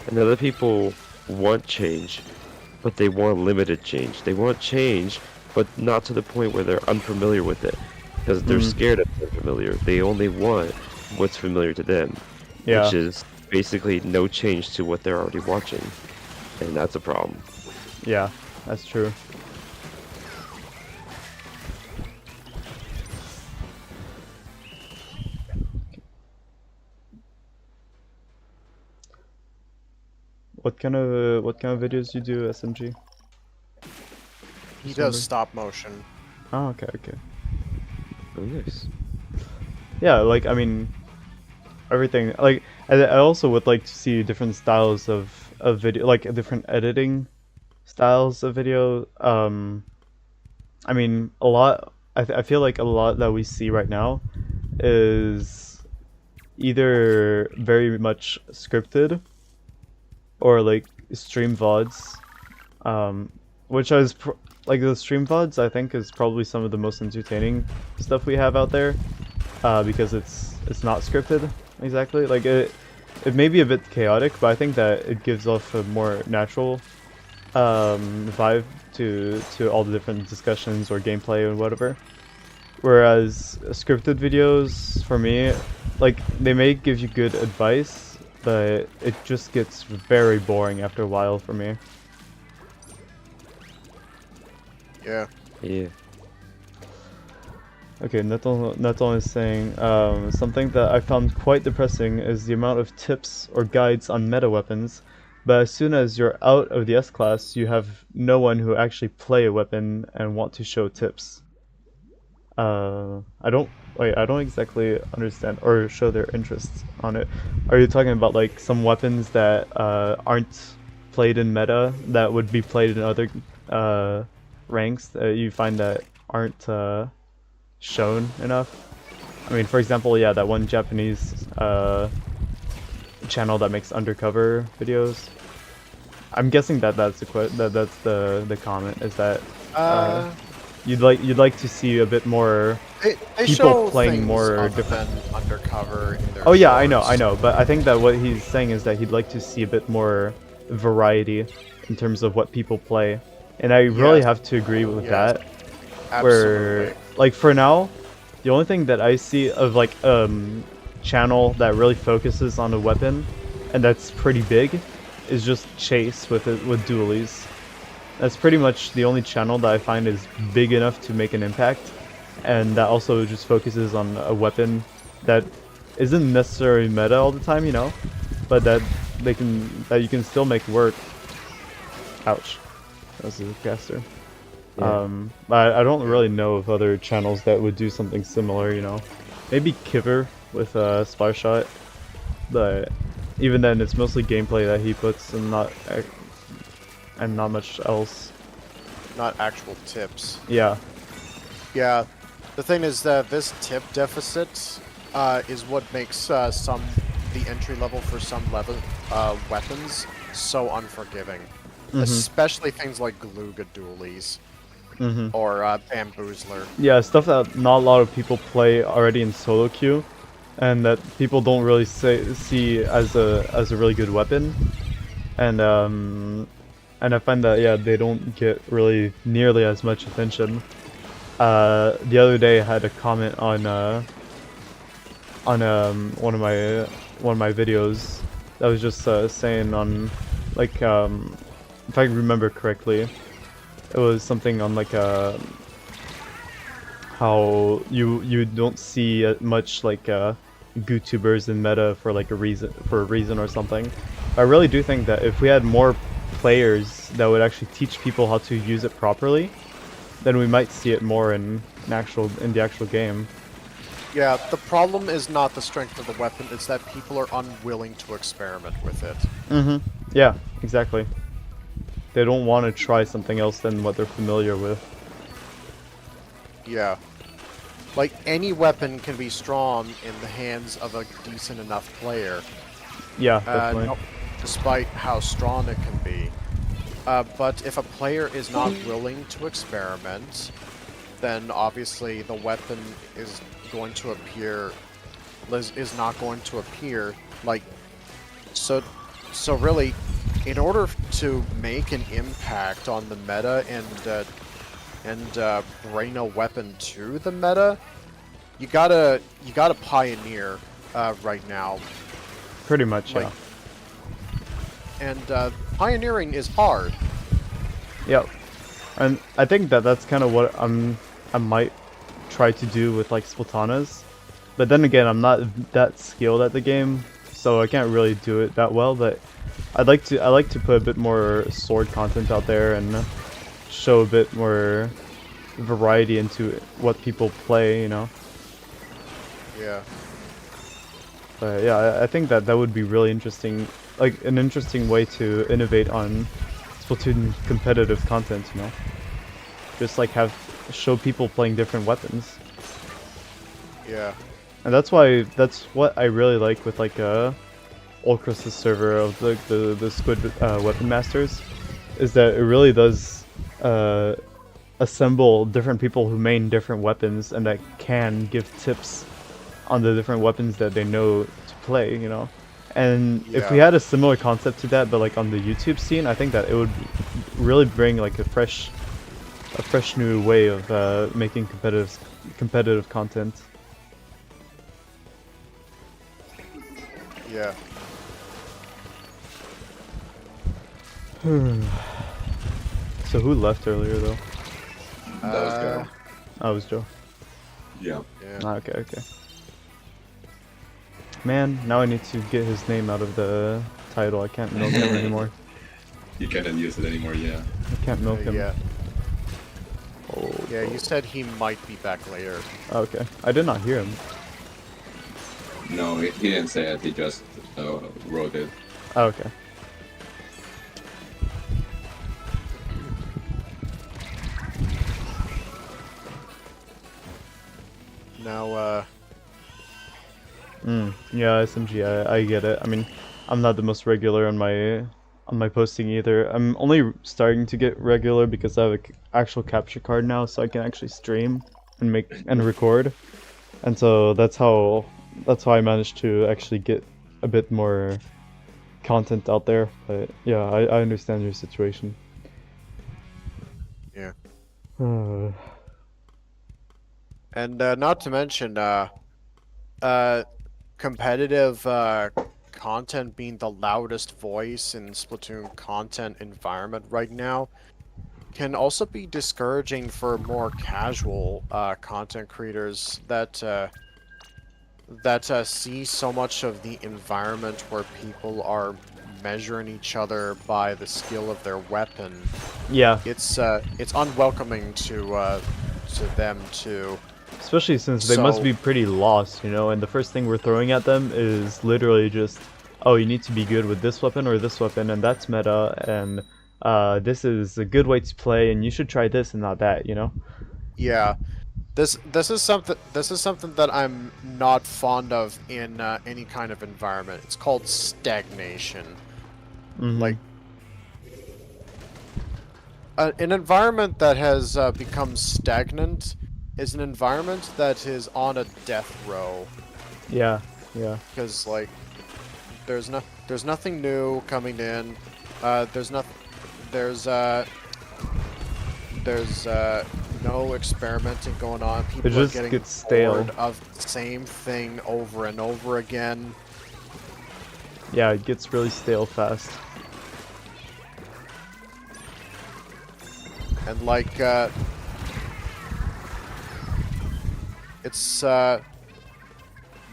and other people want change, but they want limited change. They want change, but not to the point where they're unfamiliar with it, because they're scared of the familiar. They only want what's familiar to them, which is basically no change to what they're already watching, and that's a problem. Yeah, that's true. What kind of videos you do, SMG? He does stop motion. Oh, okay. Oh, nice. Yeah, like I mean, everything. Like I also would like to see different styles of video, like different editing styles of video. I mean, a lot. I feel like a lot that we see right now is either very much scripted or like stream VODs, which is like the stream VODs I think is probably some of the most entertaining stuff we have out there, because it's not scripted exactly. Like it may be a bit chaotic, but I think that it gives off a more natural vibe to all the different discussions or gameplay and whatever. Whereas scripted videos, for me, like they may give you good advice, but it just gets very boring after a while for me. Yeah. Okay, Neton is saying, something that I found quite depressing is the amount of tips or guides on meta weapons, but as soon as you're out of the S-class, you have no one who actually play a weapon and want to show tips. I don't wait. I don't exactly understand or show their interests on it. Are you talking about like some weapons that aren't played in meta that would be played in other ranks that you find that aren't shown enough? I mean, for example, yeah, that one Japanese channel that makes undercover videos. I'm guessing that that's the comment is that you'd like to see a bit more They people show playing things more other different. than undercover in their Oh yeah, I know, shorts. but I think that what he's saying is that he'd like to see a bit more variety in terms of what people play, and I really Yes. have to agree with Yes. that. Absolutely. Where like for now, the only thing that I see of like channel that really focuses on a weapon, and that's pretty big, is just Chase with dualies. That's pretty much the only channel that I find is big enough to make an impact, and that also just focuses on a weapon that isn't necessarily meta all the time, you know, but that you can still make work. Ouch, that was a caster. Yeah. But I don't really know of other channels that would do something similar, you know. Maybe Kiver with Spy Shot, but even then, it's mostly gameplay that he puts and not much else. Not actual tips. Yeah. Yeah. The thing is that this tip deficit is what makes the entry level for some weapons so unforgiving. Especially things like Galuga Dualies or Bamboozler. Yeah, stuff that not a lot of people play already in solo queue, and that people don't really see as a really good weapon, and I find that yeah they don't get really nearly as much attention. The other day I had a comment on one of my videos that was just saying on like if I remember correctly, it was something on like how you don't see much like YouTubers in meta for like a reason or something. I really do think that if we had more players that would actually teach people how to use it properly, then we might see it more in the actual game. Yeah, the problem is not the strength of the weapon, it's that people are unwilling to experiment with it. Yeah, exactly. They don't want to try something else than what they're familiar with. Yeah. Like, any weapon can be strong in the hands of a decent enough player. Yeah, definitely. Despite how strong it can be. But if a player is not willing to experiment, then obviously the weapon is not going to appear. Like, so really, in order to make an impact on the meta and bring a weapon to the meta, you gotta pioneer right now. Pretty much, Like, yeah. And pioneering is hard. Yep. And I think that that's kind of what I might try to do with like Splatanas. But then again, I'm not that skilled at the game, so I can't really do it that well. But I like to put a bit more sword content out there and show a bit more variety into what people play, you know. Yeah. But yeah, I think that would be really interesting, like an interesting way to innovate on Splatoon competitive content, you know. Just like show people playing different weapons. Yeah. And that's what I really like with like Ulcrus's server of the Squid Weapon Masters, is that it really does assemble different people who main different weapons and that can give tips on the different weapons that they know to play, you know. And if we Yeah. had a similar concept to that, but like on the YouTube scene, I think that it would really bring like a fresh new way of making competitive content. Yeah. So who left earlier though? That was good. Oh, it was Joe. Yeah. Yeah. Ah, okay. Man, now I need to get his name out of the title. I can't milk him anymore. You can't use it anymore, yeah. I can't milk him. Yeah. Oh. Yeah, you said he might be back later. Okay, I did not hear him. No, he didn't say it. He just wrote it. Okay. Now, Yeah, SMG, I get it. I mean, I'm not the most regular on my posting either. I'm only starting to get regular because I have an actual capture card now, so I can actually stream and record, and so that's how I managed to actually get a bit more content out there. But yeah, I understand your situation. yeah. And And not to mention, competitive content being the loudest voice in Splatoon content environment right now can also be discouraging for more casual content creators that see so much of the environment where people are measuring each other by the skill of their weapon. yeah, It's unwelcoming to them too. especially since they must So- be pretty lost, you know, and the first thing we're throwing at them is literally just, oh, you need to be good with this weapon or this weapon, and that's meta, and this is a good way to play, and you should try this and not that, you know? Yeah, this is something that I'm not fond of in any kind of environment. It's called stagnation. Mhm. Like an environment that has become stagnant is an environment that is on a death row, Yeah, yeah. because like there's nothing new coming in. There's no experimenting going on. People It are just getting gets stale. bored of the same thing over and over again. Yeah, it gets really stale fast. And like it's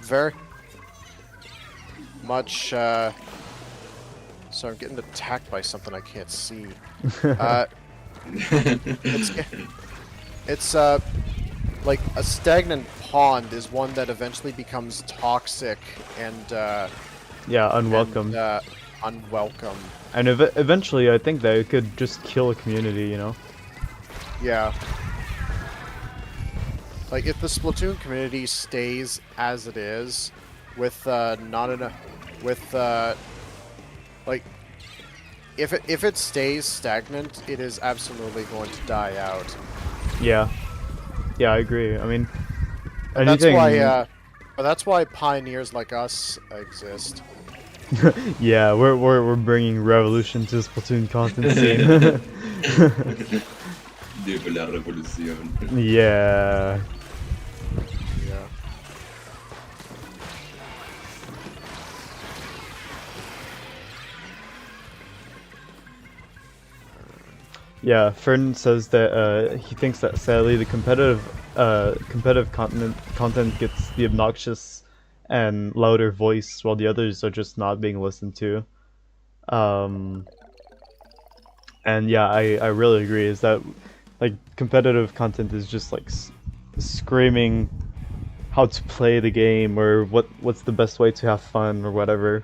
very much so I'm getting attacked by something I can't see. It's like a stagnant pond is one that eventually becomes toxic and Yeah, unwelcome. unwelcome. And eventually, I think that it could just kill a community, you know? Yeah. Like if the Splatoon community stays as it is, with not enough, with like if it stays stagnant, it is absolutely going to die out. Yeah. Yeah, I agree. I mean, And anything... that's why pioneers like us exist. Yeah, we're bringing revolution to Splatoon content scene. De la revolución. Yeah. Yeah. Yeah, Fern says that he thinks that sadly the competitive content gets the obnoxious and louder voice, while the others are just not being listened to. And yeah, I really agree. Is that like competitive content is just like screaming how to play the game or what's the best way to have fun or whatever,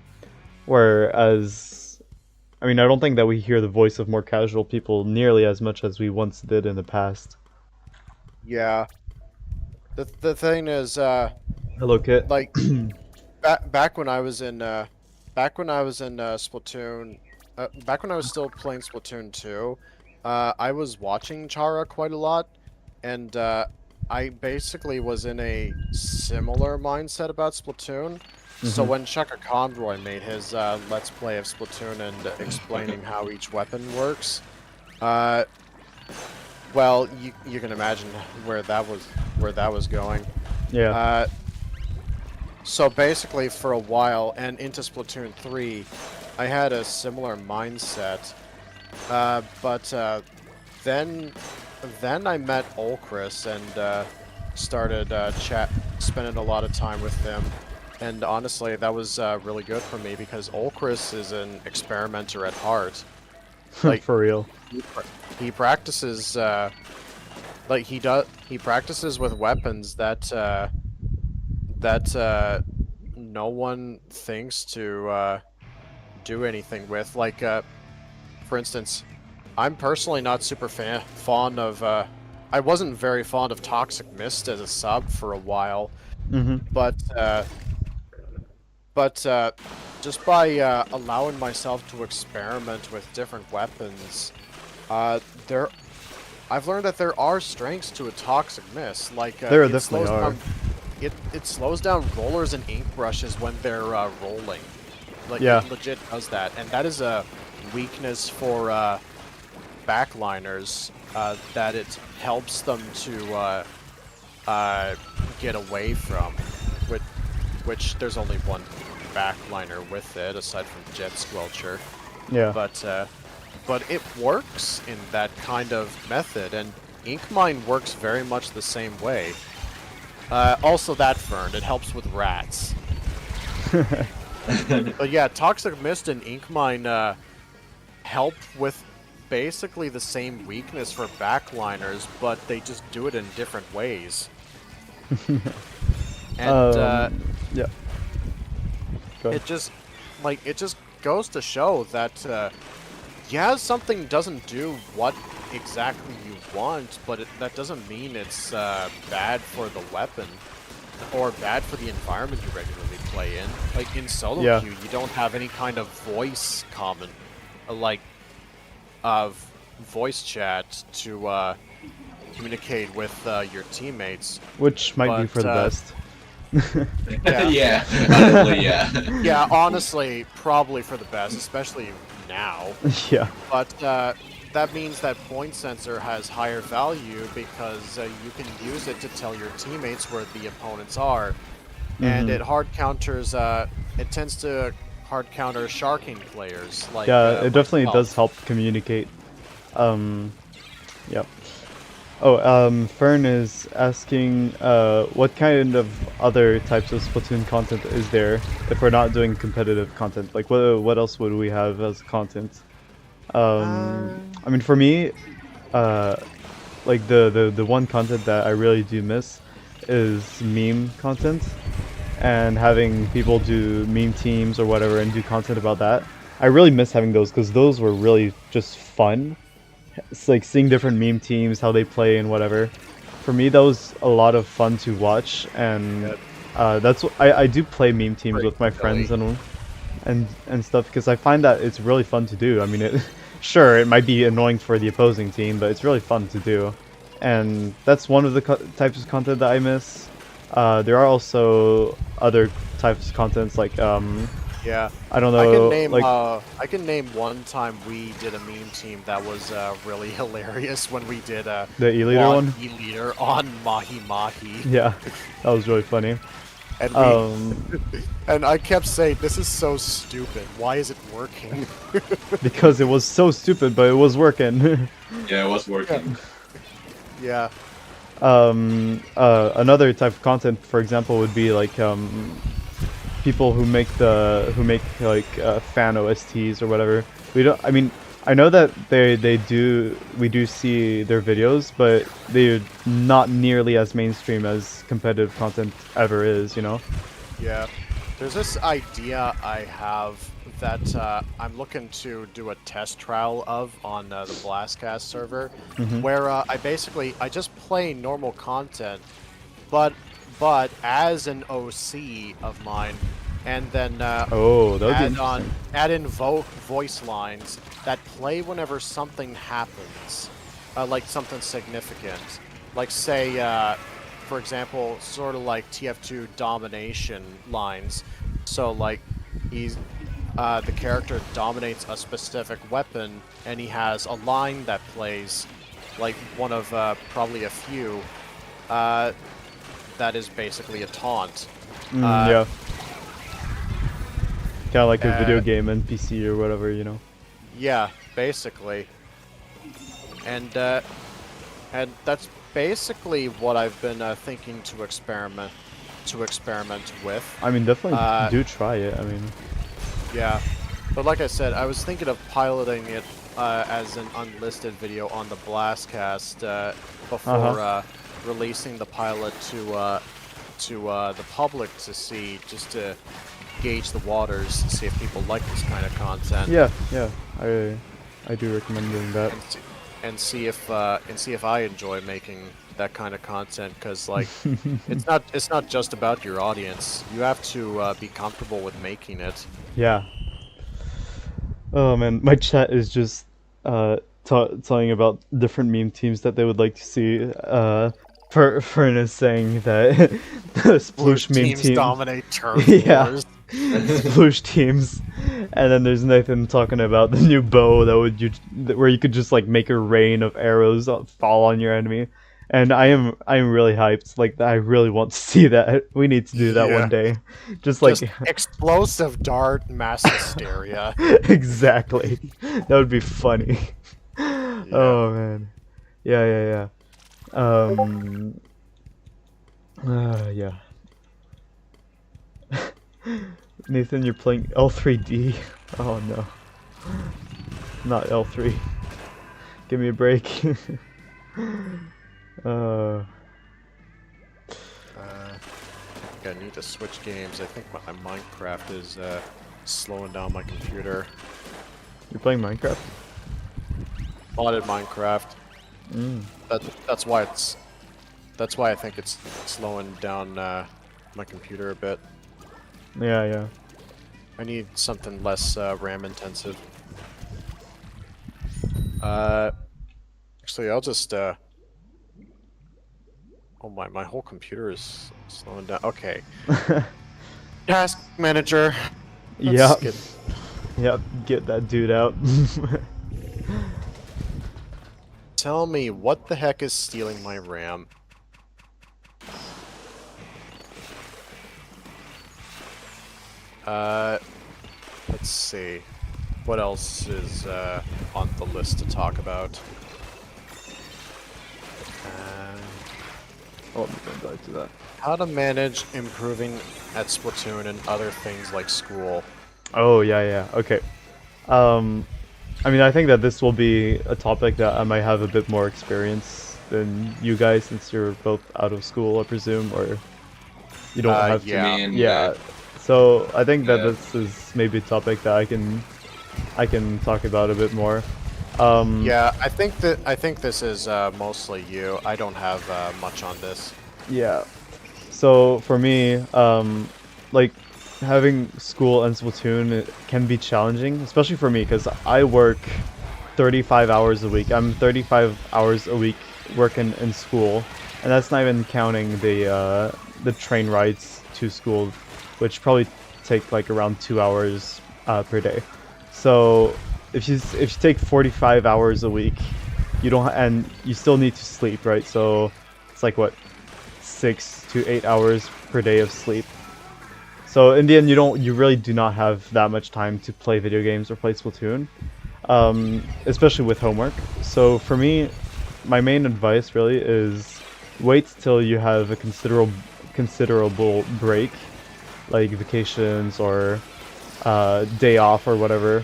whereas I mean, I don't think that we hear the voice of more casual people nearly as much as we once did in the past. Yeah. The thing is, Hello, Kit. like back when I was in Splatoon, back when I was still playing Splatoon 2, I was watching Chara quite a lot, and I basically was in a similar mindset about Splatoon. So when Chaka Conroy made his Let's Play of Splatoon and explaining how each weapon works, well, you can imagine where that was going. Yeah. So basically, for a while and into Splatoon 3, I had a similar mindset. But then I met Ulcris and started spending a lot of time with him. And honestly, that was really good for me because Ulcris is an experimenter at heart. Like, For real. he practices Like he practices with weapons that no one thinks to do anything with. Like for instance, I'm personally not super fond of. I wasn't very fond of Toxic Mist as a sub for a while, Mm-hmm. but just by allowing myself to experiment with different weapons, there I've learned that there are strengths to a Toxic Mist. Like There definitely are. It slows down rollers and ink brushes when they're rolling. Like Yeah. it legit does that, and that is a weakness for backliners that it helps them to get away from. Which there's only one backliner with it aside from Jet Squelcher. Yeah. But it works in that kind of method, and Ink Mine works very much the same way. Also that Fern, it helps with rats. But yeah, Toxic Mist and Ink Mine help with basically the same weakness for backliners, but they just do it in different ways. And yeah. Go ahead. it just goes to show that yeah, something doesn't do what exactly you want, but that doesn't mean it's bad for the weapon or bad for the environment you regularly play in. Like in solo Yeah. queue, you don't have any kind of voice comment, like of voice chat to communicate with your teammates. Which might be But, for the best. Yeah. Yeah, honestly, yeah. Yeah, honestly, probably for the best, especially now. Yeah. But that means that point sensor has higher value because you can use it to tell your teammates where the opponents are, and Mhm. it hard counters. It tends to hard counter sharking players. Like Yeah, it definitely myself. does help communicate. Yep. Oh, Fern is asking, what kind of other types of Splatoon content is there if we're not doing competitive content? Like, what else would we have as content? I mean, for me, like the one content that I really do miss is meme content, and having people do meme teams or whatever and do content about that. I really miss having those because those were really just fun. It's like seeing different meme teams, how they play and whatever. For me, that was a lot of fun to watch, and that's what I do play meme teams with my friends and stuff because I find that it's really fun to do. I mean, sure, it might be annoying for the opposing team, but it's really fun to do, and that's one of the types of content that I miss. There are also other types of contents like Yeah, I don't know, I can name like I can name one time we did a meme team that was really hilarious when we did the E-liter one. E-liter on Mahi Mahi. Yeah, that was really funny. And and I kept saying, "This is so stupid. Why is it working?" Because it was so stupid, but it was working. Yeah, it was working. Yeah. Another type of content, for example, would be like people who make like fan OSTs or whatever. We don't. I mean, I know that we do see their videos, but they're not nearly as mainstream as competitive content ever is. You know. Yeah. There's this idea I have that I'm looking to do a test trial of on the Blastcast server, where I just play normal content, but as an OC of mine, and then Oh, that would be add in voice lines that play whenever something happens, like something significant, like say. For example, sort of like TF2 domination lines. So like the character dominates a specific weapon, and he has a line that plays, like one of probably a few, that is basically a taunt. yeah. Kind of like a video game NPC or whatever, you know. Yeah, basically. And that's basically what I've been thinking to experiment with. I mean, definitely do try it. I mean, Yeah, but like I said, I was thinking of piloting it as an unlisted video on the Blastcast before releasing the pilot to the public to see, just to gauge the waters, see if people like this kind of content. Yeah, I do recommend doing that. And see if I enjoy making that kind of content, because like it's not just about your audience. You have to be comfortable with making it. Yeah. Oh man, my chat is just telling about different meme teams that they would like to see. Furnace saying that the Sploosh meme teams team dominate turf Yeah. wars. Sploosh teams, and then there's Nathan talking about the new bow where you could just like make a rain of arrows fall on your enemy, and I'm really hyped. Like, I really want to see that. We need to do that one day. Just explosive dart mass hysteria. Exactly. That would be funny. Yeah. Oh man. Yeah. Yeah. Nathan, you're playing L3D. Oh no. Not L3. Give me a break. I think I need to switch games. I think my Minecraft is slowing down my computer. You're playing Minecraft? Modded Minecraft. That's why I think it's slowing down my computer a bit. Yeah. I need something less RAM intensive. Actually, I'll just oh my whole computer is slowing down. Okay. Task manager. Yep. Get that dude out. Tell me, what the heck is stealing my RAM? Let's see. What else is on the list to talk about? Oh, I'm going back to that. How to manage improving at Splatoon and other things like school. Oh, yeah. Okay. I mean, I think that this will be a topic that I might have a bit more experience than you guys, since you're both out of school, I presume, or you don't have to. Yeah. So I think that this is maybe a topic that I can talk about a bit more. Yeah, I think this is mostly you. I don't have much on this. Yeah. So for me, like, having school and Splatoon, it can be challenging, especially for me, because I work 35 hours a week. I'm 35 hours a week working in school, and that's not even counting the train rides to school, which probably take like around 2 hours per day. So if you take 45 hours a week, and you still need to sleep, right? So it's like what, 6 to 8 hours per day of sleep. So in the end, you really do not have that much time to play video games or play Splatoon, especially with homework. So for me, my main advice really is wait till you have a considerable break, like vacations or day off or whatever,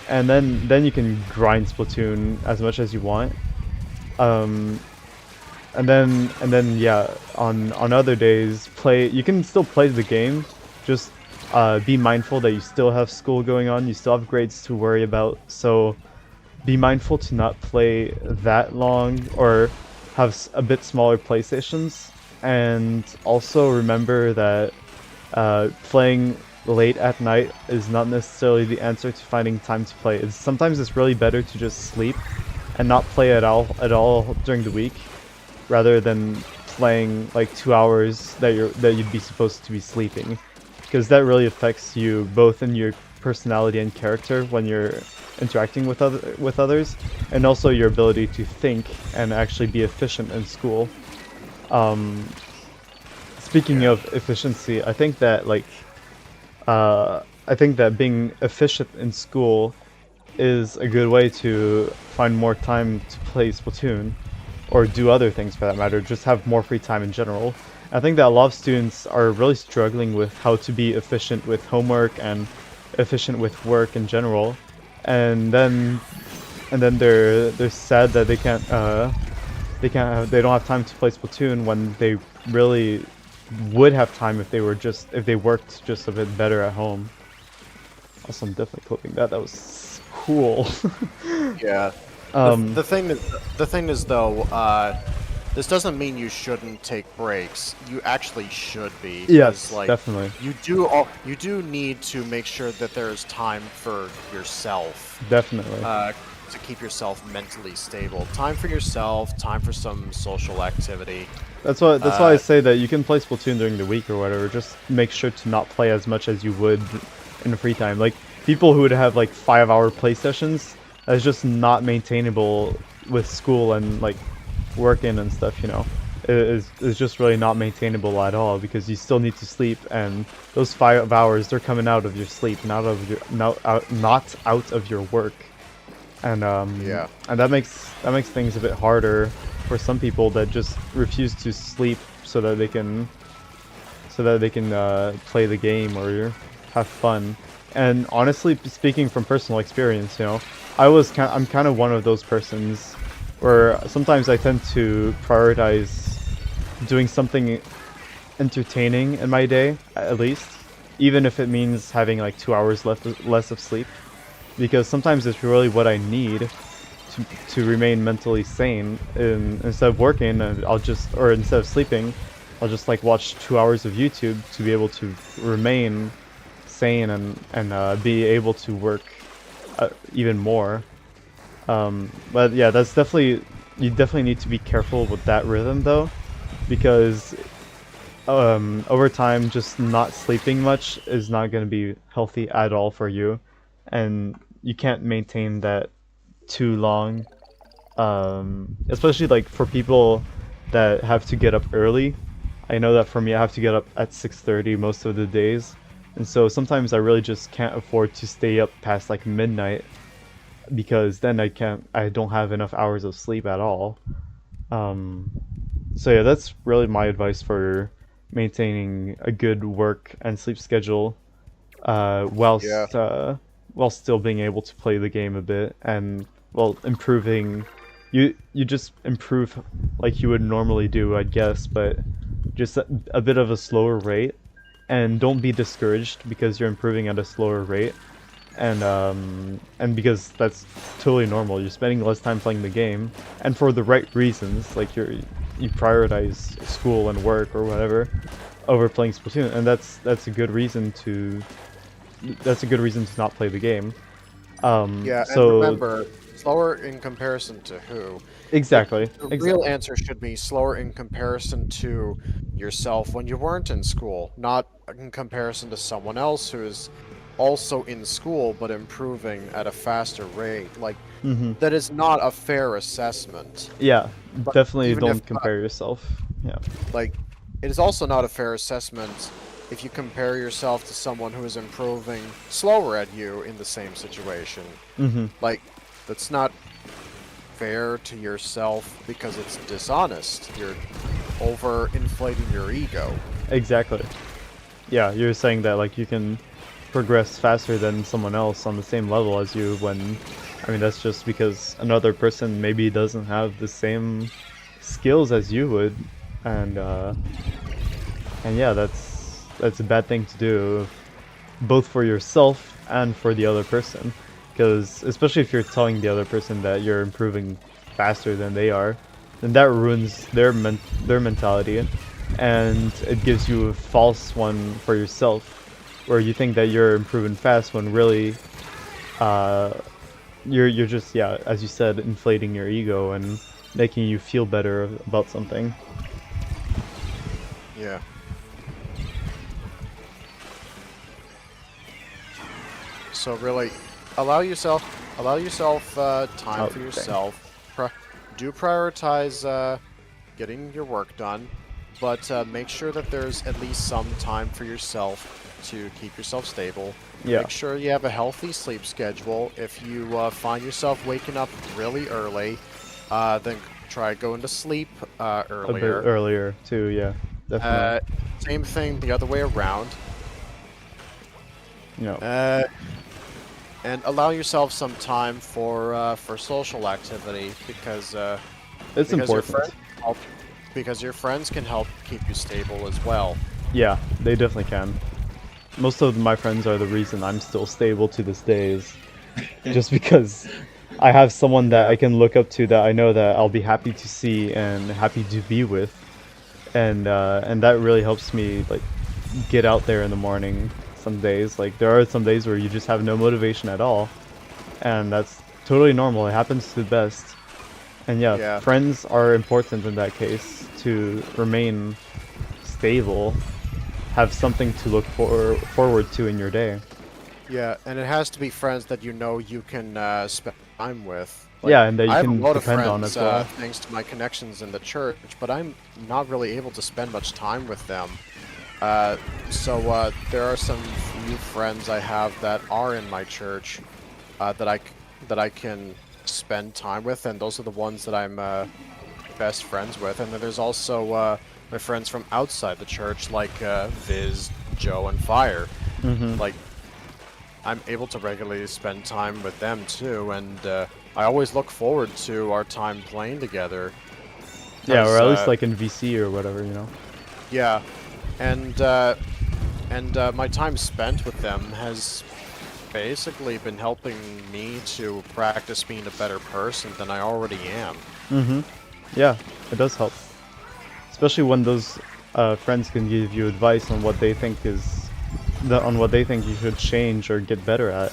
and then you can grind Splatoon as much as you want. And then yeah, on other days, you can still play the game. Just be mindful that you still have school going on, you still have grades to worry about, so be mindful to not play that long or have a bit smaller playstations. And also remember that playing late at night is not necessarily the answer to finding time to play. Sometimes it's really better to just sleep and not play at all during the week, rather than playing like 2 hours that you'd be supposed to be sleeping, because that really affects you both in your personality and character when you're interacting with others, and also your ability to think and actually be efficient in school. Speaking of efficiency, I think that being efficient in school is a good way to find more time to play Splatoon, or do other things for that matter, just have more free time in general. I think that a lot of students are really struggling with how to be efficient with homework and efficient with work in general, and then and then they're sad that they don't have time to play Splatoon when they really would have time if they worked just a bit better at home. Also, I'm definitely clipping that. That was cool. Yeah. The thing is though, this doesn't mean you shouldn't take breaks. You actually should be. Yes, Like, definitely. You do need to make sure that there is time for yourself. Definitely. To keep yourself mentally stable. Time for yourself. Time for some social activity. That's why I say that you can play Splatoon during the week or whatever. Just make sure to not play as much as you would in the free time. Like people who would have like 5-hour play sessions, that's just not maintainable with school and like working and stuff. You know, it's just really not maintainable at all because you still need to sleep, and those 5 hours they're coming out of your sleep, not out of your work. And Yeah. and that makes things a bit harder for some people that just refuse to sleep so that they can play the game or have fun. And honestly, speaking from personal experience, you know, I'm kind of one of those persons where sometimes I tend to prioritize doing something entertaining in my day, at least, even if it means having like 2 hours less of sleep. Because sometimes it's really what I need to remain mentally sane. And instead of working, instead of sleeping, I'll just like watch 2 hours of YouTube to be able to remain sane and be able to work even more. But yeah, you definitely need to be careful with that rhythm though, because over time, just not sleeping much is not going to be healthy at all for you, and you can't maintain that too long, especially like for people that have to get up early. I know that for me, I have to get up at 6:30 most of the days, and so sometimes I really just can't afford to stay up past like midnight, because then I don't have enough hours of sleep at all. So yeah, that's really my advice for maintaining a good work and sleep schedule, while still being able to play the game a bit, and improving. You just improve like you would normally do, I guess, but just a bit of a slower rate, and don't be discouraged because you're improving at a slower rate, and because that's totally normal. You're spending less time playing the game, and for the right reasons, like you prioritize school and work or whatever over playing Splatoon, and that's a good reason to not play the game. Yeah, so and remember, slower in comparison to who? Exactly. The real answer should be slower in comparison to yourself when you weren't in school, not in comparison to someone else who is also in school but improving at a faster rate. Like, that is not a fair assessment. Yeah, But definitely even don't if, compare yourself. Yeah. Like, it is also not a fair assessment if you compare yourself to someone who is improving slower at you in the same situation. Like, that's not fair to yourself because it's dishonest. You're overinflating your ego. Exactly. Yeah, you're saying that like you can progress faster than someone else on the same level as you, when I mean that's just because another person maybe doesn't have the same skills as you would, and yeah, that's a bad thing to do, both for yourself and for the other person, because especially if you're telling the other person that you're improving faster than they are, then that ruins their mentality, and it gives you a false one for yourself, where you think that you're improving fast when really you're just, yeah, as you said, inflating your ego and making you feel better about something. Yeah. So really, allow yourself time for yourself. Do prioritize getting your work done, but make sure that there's at least some time for yourself to keep yourself stable. Yeah. Make sure you have a healthy sleep schedule. If you find yourself waking up really early, then try going to sleep earlier. A bit earlier too, yeah, definitely. Same thing the other way around. No. and allow yourself some time for social activity because It's because your important. friends help, because your friends can help keep you stable as well. Yeah, they definitely can. Most of my friends are the reason I'm still stable to this day is just because I have someone that I can look up to that I know that I'll be happy to see and happy to be with, and that really helps me like get out there in the morning. Some days, like there are some days where you just have no motivation at all, and that's totally normal. It happens to the best. And yeah, Yeah. friends are important in that case to remain stable, have something to look forward to in your day. Yeah, and it has to be friends that you know you can spend time with. Yeah, and that you I have a can lot of depend on friends as well. thanks to my connections in the church, but I'm not really able to spend much time with them. So there are some few friends I have that are in my church that I can spend time with, and those are the ones that I'm best friends with. And then there's also my friends from outside the church, like Viz, Joe, and Fire. Mm-hmm. Like, I'm able to regularly spend time with them too, and I always look forward to our time playing together. Yeah, or 'Cause, at least like in VC or whatever, you know. yeah, and my time spent with them has basically been helping me to practice being a better person than I already am. Mm-hmm. Yeah, it does help, especially when those friends can give you advice on what they think on what they think you should change or get better at.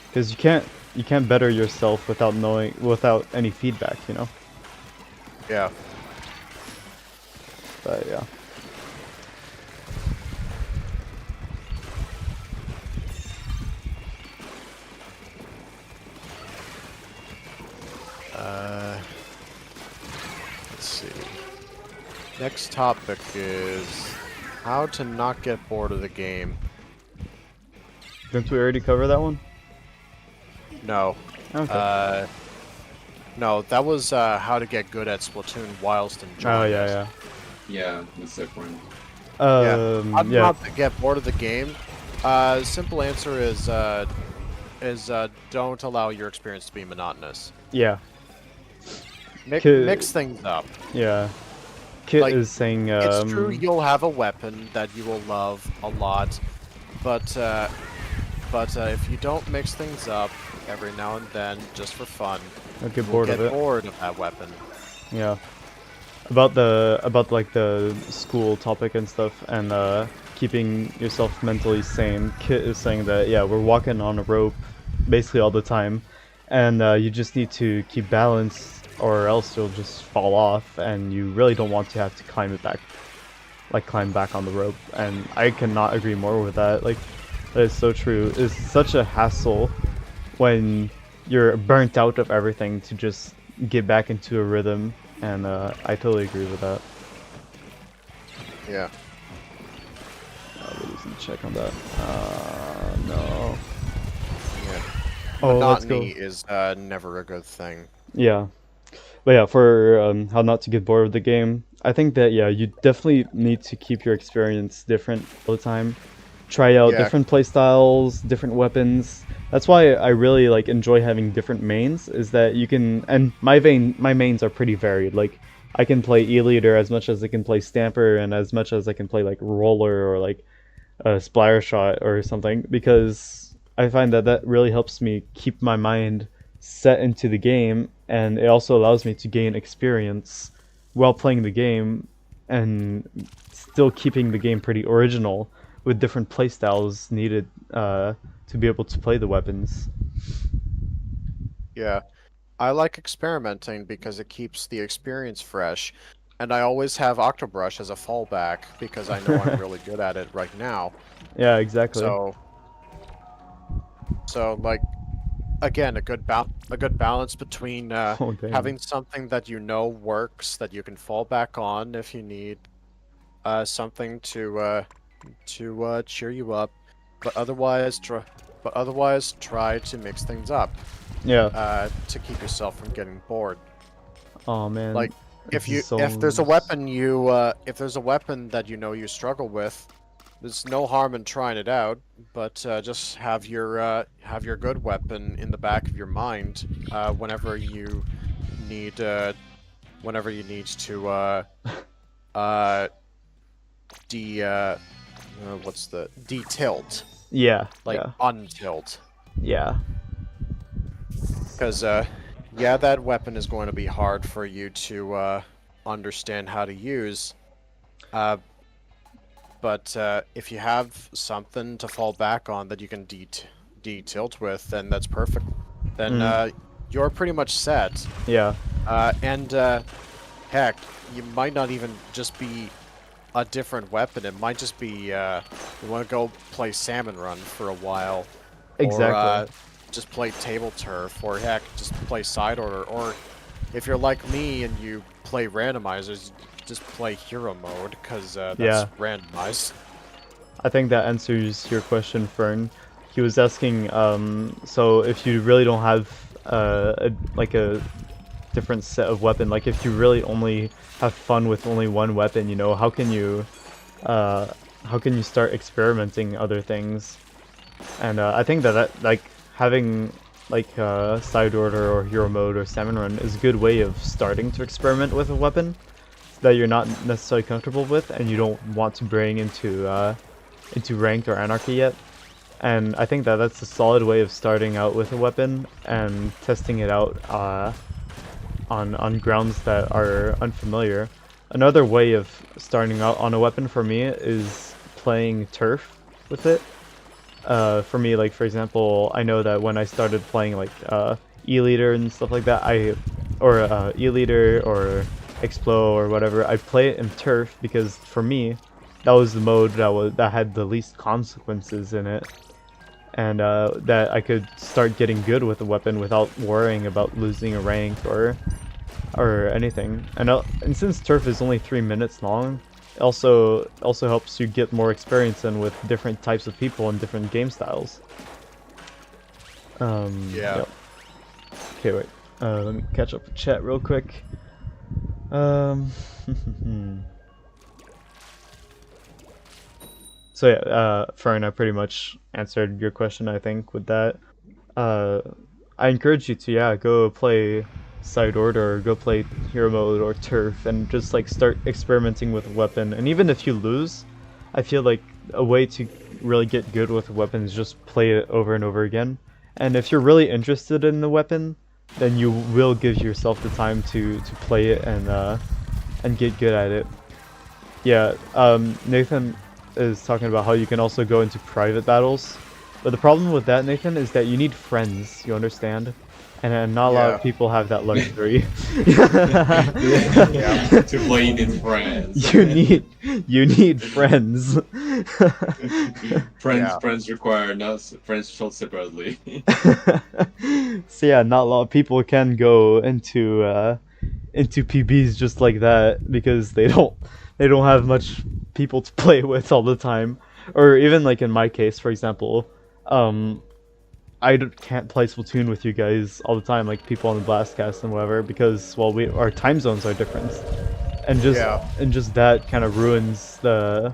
Because you can't better yourself without any feedback, you know. Yeah. But yeah. Let's see. Next topic is how to not get bored of the game. Didn't we already cover that one? No. Okay. No, that was how to get good at Splatoon whilst enjoying Oh it. yeah, Yeah, that's the point. yeah. How to Yeah. not to get bored of the game. Simple answer is don't allow your experience to be monotonous. Yeah. Mix things up. Yeah. Kit Like, is saying It's true you'll have a weapon that you will love a lot, but if you don't mix things up every now and then just for fun, I'll get you'll bored get of it. bored of that weapon. Yeah. About like the school topic and stuff and keeping yourself mentally sane. Kit is saying that yeah, we're walking on a rope basically all the time, and you just need to keep balance or else you'll just fall off, and you really don't want to have to climb back on the rope. And I cannot agree more with that. Like, that is so true. It's such a hassle when you're burnt out of everything to just get back into a rhythm, and I totally agree with that. Yeah. We're losing check on that. No. Yeah. Oh, let's go. Monotony is never a good thing. Yeah. But yeah, for how not to get bored of the game, I think that yeah, you definitely need to keep your experience different all the time. Try out Yeah. different playstyles, different weapons. That's why I really like enjoy having different mains. Is that you can, and my mains are pretty varied. Like I can play E-Leader as much as I can play Stamper, and as much as I can play like Roller or like a Splatter Shot or something, because I find that that really helps me keep my mind set into the game, and it also allows me to gain experience while playing the game and still keeping the game pretty original with different playstyles needed to be able to play the weapons. Yeah. I like experimenting because it keeps the experience fresh, and I always have Octobrush as a fallback because I know I'm really good at it right now. Yeah, exactly. So like, again, a good balance between Oh, damn. having something that you know works that you can fall back on if you need something to cheer you up, but otherwise try to mix things up Yeah. to keep yourself from getting bored. Oh man. Like, if there's a Zones. weapon that you know you struggle with, there's no harm in trying it out, but just have your good weapon in the back of your mind whenever you need to de-tilt, Yeah. like Yeah. untilt. Yeah. Because, yeah, that weapon is going to be hard for you to understand how to use. But if you have something to fall back on that you can de-tilt with, then that's perfect. Then you're pretty much set. Yeah. And heck, you might not even just be a different weapon. It might just be you want to go play Salmon Run for a while. Exactly. Or just play Table Turf, or heck, just play Side Order. Or if you're like me and you play randomizers, just play Hero Mode, because that's Yeah. randomized. I think that answers your question, Fern. He was asking, so if you really don't have a different set of weapon, like if you really only have fun with only one weapon, you know, how can you start experimenting other things? And I think that like having like Side Order or Hero Mode or Salmon Run is a good way of starting to experiment with a weapon that you're not necessarily comfortable with and you don't want to bring into ranked or anarchy yet. And I think that that's a solid way of starting out with a weapon and testing it out on grounds that are unfamiliar. Another way of starting out on a weapon for me is playing turf with it. For me, like for example, I know that when I started playing like E-Leader and stuff like that, or E-Leader or Explo or whatever, I play it in turf because for me, that was the mode that had the least consequences in it, and that I could start getting good with the weapon without worrying about losing a rank or anything. And since turf is only 3 minutes long, it also helps you get more experience in with different types of people and different game styles. Yeah. Yep. Okay, wait. Let me catch up with chat real quick. So yeah, Fern, I pretty much answered your question, I think, with that. I encourage you to, go play Side Order, or go play Hero Mode or Turf, and just like start experimenting with a weapon. And even if you lose, I feel like a way to really get good with a weapon is just play it over and over again. And if you're really interested in the weapon, then you will give yourself the time to play it and get good at it. Yeah, Nathan is talking about how you can also go into private battles. But the problem with that, Nathan, is that you need friends, you understand? And not a lot of people have that luxury. Yeah, to play it in France. You need friends. Friends require not friends sold separately. So yeah, not a lot of people can go into PBs just like that because they don't have much people to play with all the time. Or even like in my case, for example, I can't play Splatoon with you guys all the time, like people on the Blastcast and whatever, because our time zones are different, and just that kind of ruins the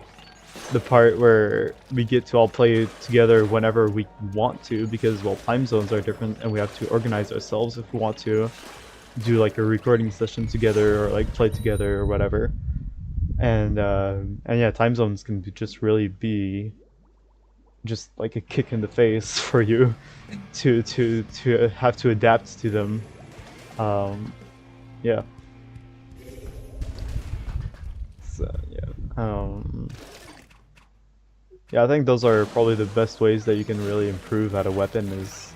part where we get to all play together whenever we want to, because time zones are different and we have to organize ourselves if we want to do like a recording session together or like play together or whatever. And yeah, time zones can just really be just like a kick in the face for you to have to adapt to them. Yeah. So yeah, I think those are probably the best ways that you can really improve at a weapon is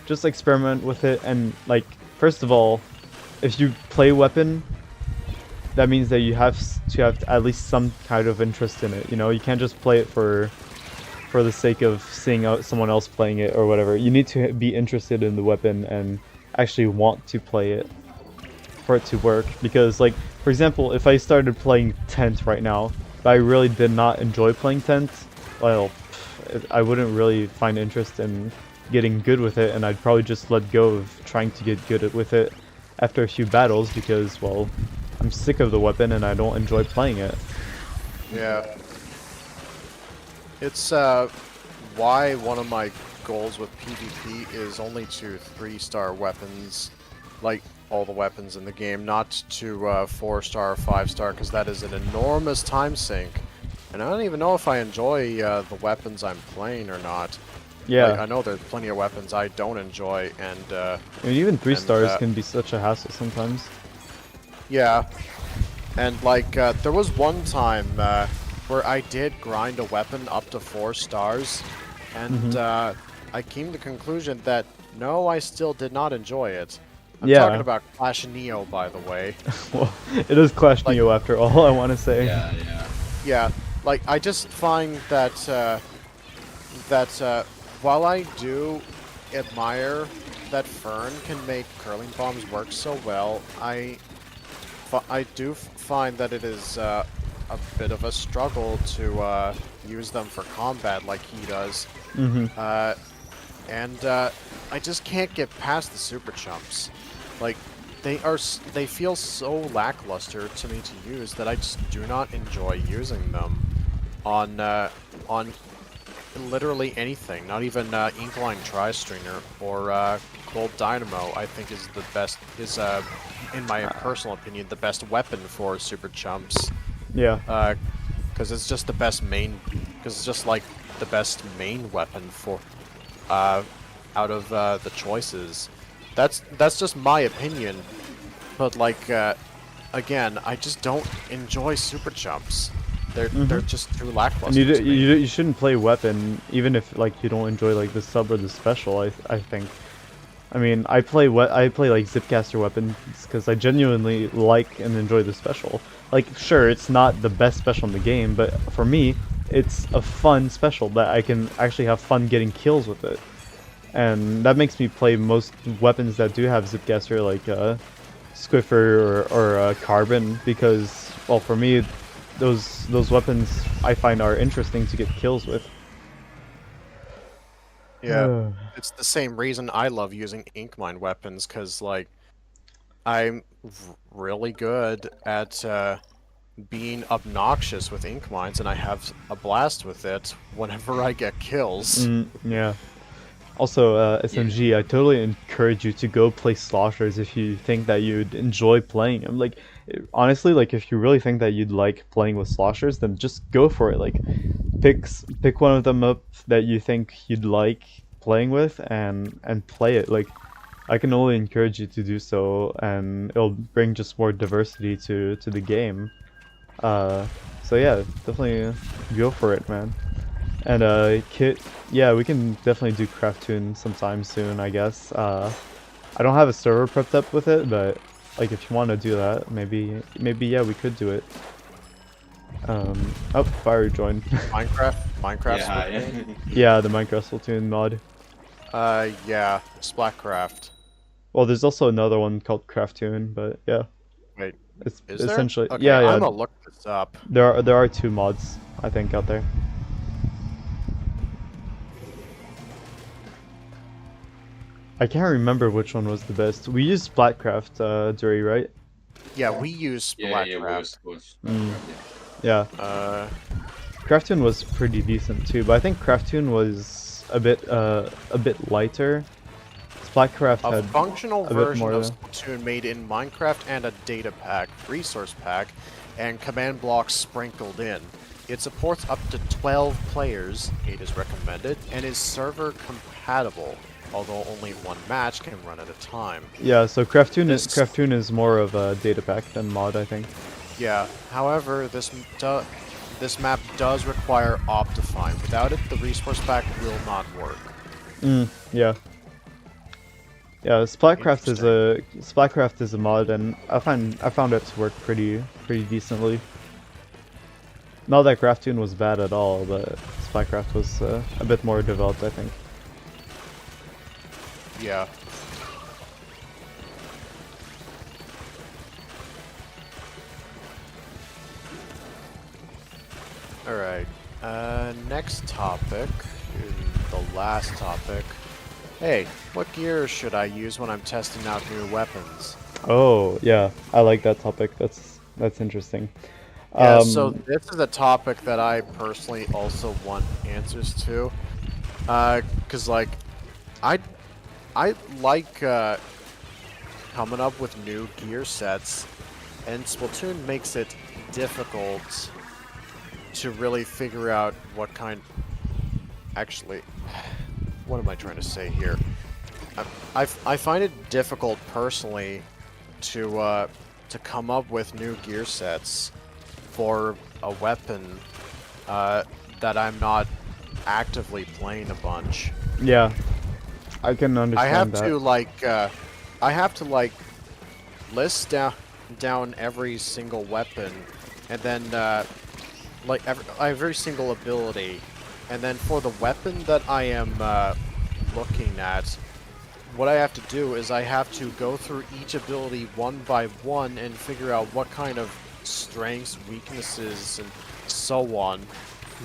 just experiment with it. And like, first of all, if you play weapon, that means that you have to have at least some kind of interest in it. You know, you can't just play it for the sake of seeing someone else playing it or whatever. You need to be interested in the weapon and actually want to play it for it to work. Because, like, for example, if I started playing Tent right now, but I really did not enjoy playing Tent, well, I wouldn't really find interest in getting good with it, and I'd probably just let go of trying to get good with it after a few battles because, well, I'm sick of the weapon and I don't enjoy playing it. Yeah. It's why one of my goals with PvP is only to 3-star weapons, like all the weapons in the game, not to 4-star or 5-star, because that is an enormous time sink. And I don't even know if I enjoy the weapons I'm playing or not. Yeah. Like, I know there's plenty of weapons I don't enjoy, and I mean, even 3 stars and, can be such a hassle sometimes. yeah. And like, there was one time where I did grind a weapon up to 4 stars, and I came to the conclusion that no, I still did not enjoy it. I'm Yeah. talking about Clash Neo, by the way. Well, it is Clash Like- Neo after all, I want to say. Yeah, yeah. Yeah, like I just find that while I do admire that Fern can make curling bombs work so well, I do find that it is a bit of a struggle to use them for combat like he does. And I just can't get past the super chumps. Like, they feel so lackluster to me to use that I just do not enjoy using them on literally anything. Not even Inkline Tri-Stringer or Gold Dynamo. I think is the best. In my personal opinion, the best weapon for super chumps. Yeah. Because it's just the best main. Because it's just like the best main weapon for out of the choices. That's just my opinion. But like again, I just don't enjoy super chumps. They're just too lackluster. And to me. you shouldn't play weapon even if like you don't enjoy like the sub or the special. I think. I mean, I play like Zipcaster weapons because I genuinely like and enjoy the special. Like, sure, it's not the best special in the game, but for me, it's a fun special that I can actually have fun getting kills with it. And that makes me play most weapons that do have Zipcaster, like Squiffer or Carbon, because, well, for me, those weapons I find are interesting to get kills with. Yeah, it's the same reason I love using Inkmine weapons, because, like, I'm really good at being obnoxious with Inkmines, and I have a blast with it whenever I get kills. Yeah. Also, SMG, I totally encourage you to go play Sloshers if you think that you'd enjoy playing them. Like, honestly, like, if you really think that you'd like playing with Sloshers, then just go for it. Like, pick one of them up that you think you'd like playing with and play it. Like, I can only encourage you to do so, and it'll bring just more diversity to the game. So yeah, definitely go for it, man. And Kit, yeah, we can definitely do Craftoon sometime soon, I guess. I don't have a server prepped up with it, but like if you want to do that, maybe yeah, we could do it. Oh, Fire joined. Minecraft. Yeah, Yeah, the Minecraft Splatoon mod. Yeah, Splatcraft. Well, there's also another one called Craftoon, but yeah, Wait, it's is there? essentially Okay, yeah. I'm gonna look this up. There are 2 mods I think out there. I can't remember which one was the best. We used Splatcraft, Dury, right? Yeah, we use yeah, Splatcraft. was. Yeah. Craftoon was pretty decent too, but I think Craftoon was a bit lighter. Splatcraft A had functional a bit version more of than- Splatoon made in Minecraft and a data pack, resource pack, and command blocks sprinkled in. It supports up to 12 players, 8 is recommended, and is server compatible, although only one match can run at a time. Yeah, so Craftoon This- is more of a data pack than mod, I think. Yeah, however, this map does require Optifine. Without it, the resource pack will not work. Yeah. Yeah, Splatcraft is a mod, and I found it to work pretty decently. Not that Craftoon was bad at all, but Splatcraft was a bit more developed, I think. Yeah. Alright, next topic, the last topic. Hey, what gear should I use when I'm testing out new weapons? Oh, yeah, I like that topic. That's interesting. Yeah, so this is a topic that I personally also want answers to, because like, I like coming up with new gear sets, and Splatoon makes it difficult to really figure out what kind. Actually, what am I trying to say here? I find it difficult personally to come up with new gear sets for a weapon that I'm not actively playing a bunch. Yeah, I can understand I have that. to like list down every single weapon, and then every single ability, and then for the weapon that I am looking at, what I have to do is I have to go through each ability one by one and figure out what kind of strengths, weaknesses, and so on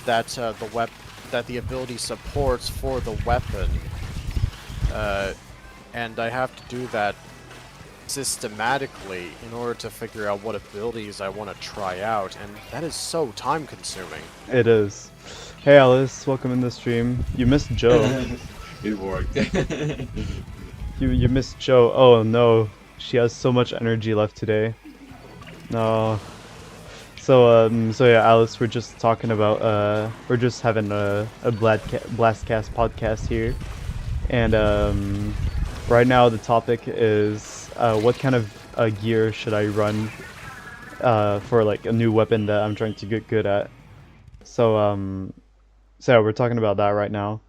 that the ability supports for the weapon, and I have to do that systematically in order to figure out what abilities I want to try out, and that is so time-consuming. It is. Hey Alice, welcome in the stream. You missed Joe. It worked. You missed Joe. Oh no, she has so much energy left today. No. So yeah, Alice, we're just talking about we're just having a Blastcast podcast here, and right now the topic is what kind of gear should I run for like a new weapon that I'm trying to get good at. So yeah, we're talking about that right now.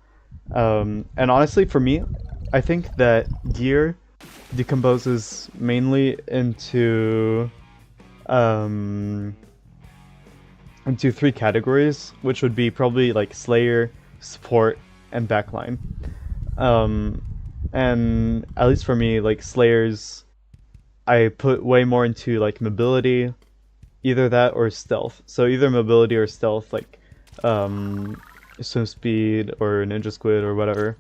And honestly, for me, I think that gear decomposes mainly into three categories, which would be probably like Slayer, support, and backline. And at least for me, like Slayers, I put way more into like mobility, either that or stealth. So either mobility or stealth, like swim speed or ninja squid or whatever.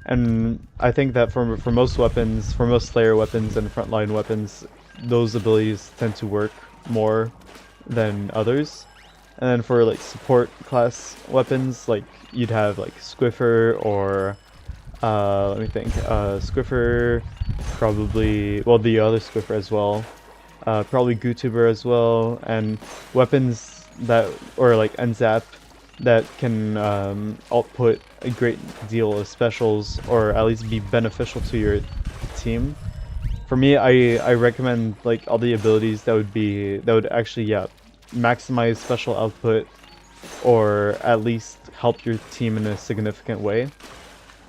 And I think that for most weapons, for most Slayer weapons and frontline weapons, those abilities tend to work more than others. And then for like support class weapons, like you'd have like Squiffer or let me think, Squiffer, probably, well, the other Squiffer as well, probably Gootuber as well, and weapons that, or like Unzap, that can output a great deal of specials, or at least be beneficial to your team. For me, I recommend like all the abilities that would actually, yeah, maximize special output, or at least help your team in a significant way.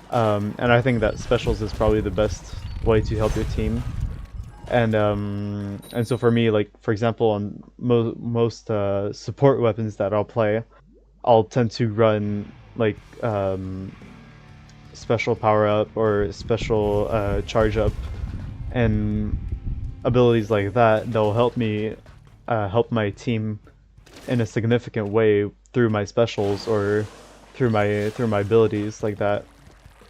And I think that specials is probably the best way to help your team. And so for me, like for example, on most support weapons that I'll play, I'll tend to run like special power up or special charge up, and abilities like that that'll help me help my team in a significant way through my specials or through my abilities like that.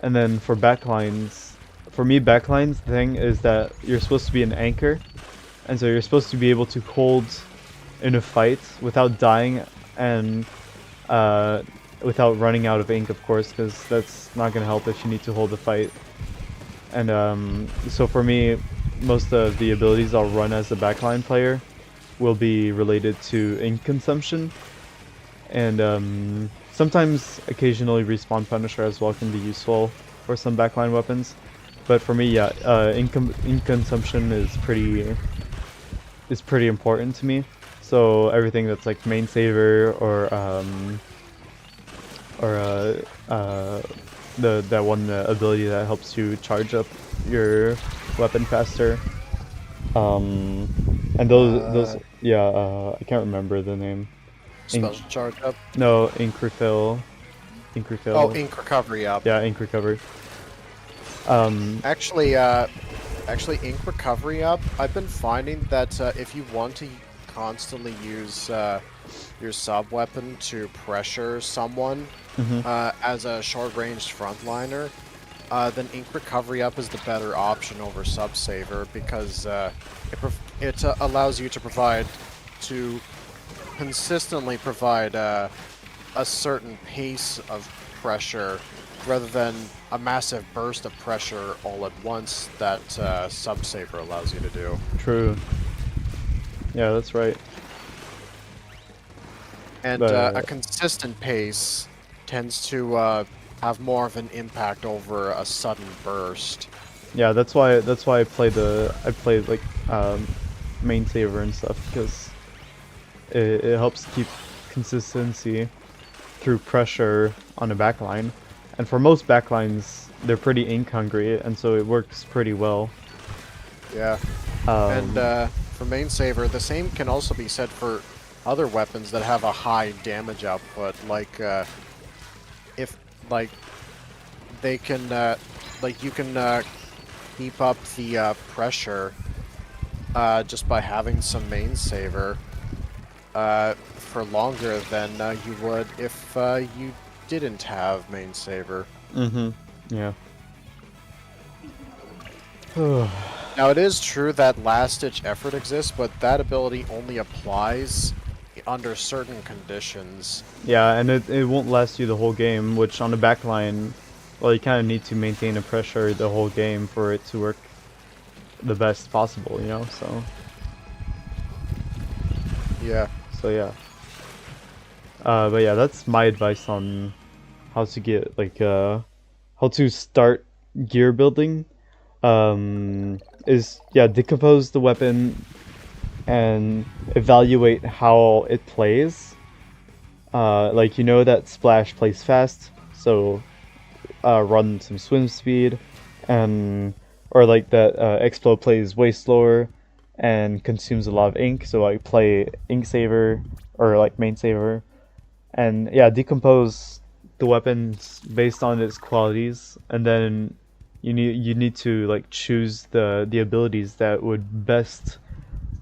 And then for backlines, for me, backlines, the thing is that you're supposed to be an anchor, and so you're supposed to be able to hold in a fight without dying and without running out of ink, of course, because that's not going to help if you need to hold the fight. And so for me, most of the abilities I'll run as a backline player will be related to ink consumption, and sometimes occasionally respawn Punisher as well can be useful for some backline weapons. But for me, yeah, ink consumption is pretty important to me. So everything that's like main saver or that one ability that helps you charge up your weapon faster. And those yeah, I can't remember the name. Special charge up? No, ink refill. Oh, ink recovery up. Yeah, ink recovery. Actually, ink recovery up, I've been finding that if you want to constantly use your sub-weapon to pressure someone as a short-range frontliner, then ink recovery up is the better option over sub-saver, because it allows you to provide to consistently provide a certain pace of pressure rather than a massive burst of pressure all at once that Sub-Saver allows you to do. True. Yeah, that's right. And But- a consistent pace tends to have more of an impact over a sudden burst. Yeah, that's why I play like main saver and stuff, because it helps keep consistency through pressure on a backline. And for most backlines, they're pretty ink hungry, and so it works pretty well. Yeah. And for main saver, the same can also be said for other weapons that have a high damage output, like if like they can like you can keep up the pressure just by having some main saver for longer than you would if you didn't have main saver. Mm-hmm. Yeah. Now, it is true that last-ditch effort exists, but that ability only applies under certain conditions. Yeah, and it won't last you the whole game, which on the backline, well, you kind of need to maintain a pressure the whole game for it to work the best possible, you know, so... Yeah. So, yeah. But yeah, that's my advice on how to get, like, how to start gear building. Is, yeah, decompose the weapon and evaluate how it plays. Like, you know that Splash plays fast, so run some swim speed, and or like that Explode plays way slower and consumes a lot of ink, so like play Ink Saver or like Main Saver, and yeah, decompose the weapons based on its qualities, and then you need to like choose the abilities that would best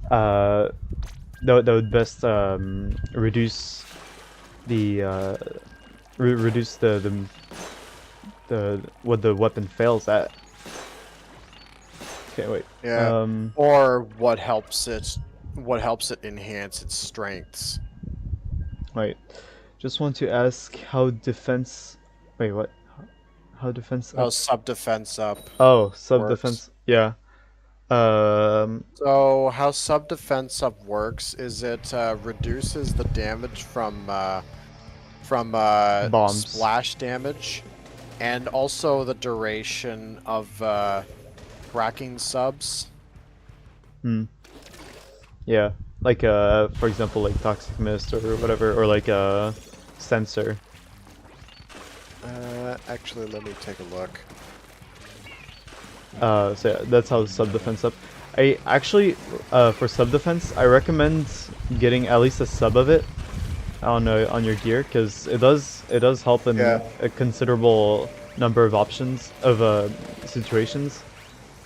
that would best reduce the reduce the what the weapon fails at. Okay, wait. Yeah. Or what helps it enhance its strengths. Wait. Just want to ask how defense. Wait, what? How defense? Oh, Up? sub-defense up. Oh, sub defense. Yeah. So how sub-defense up works is it reduces the damage from Bombs. splash damage, and also the duration of cracking subs. Yeah. Like for example, like Toxic Mist or whatever, or like Sensor. Actually, let me take a look. So yeah, that's how sub defense up. I actually, for sub defense, I recommend getting at least a sub of it on your gear, because it does help in a considerable number of options of situations.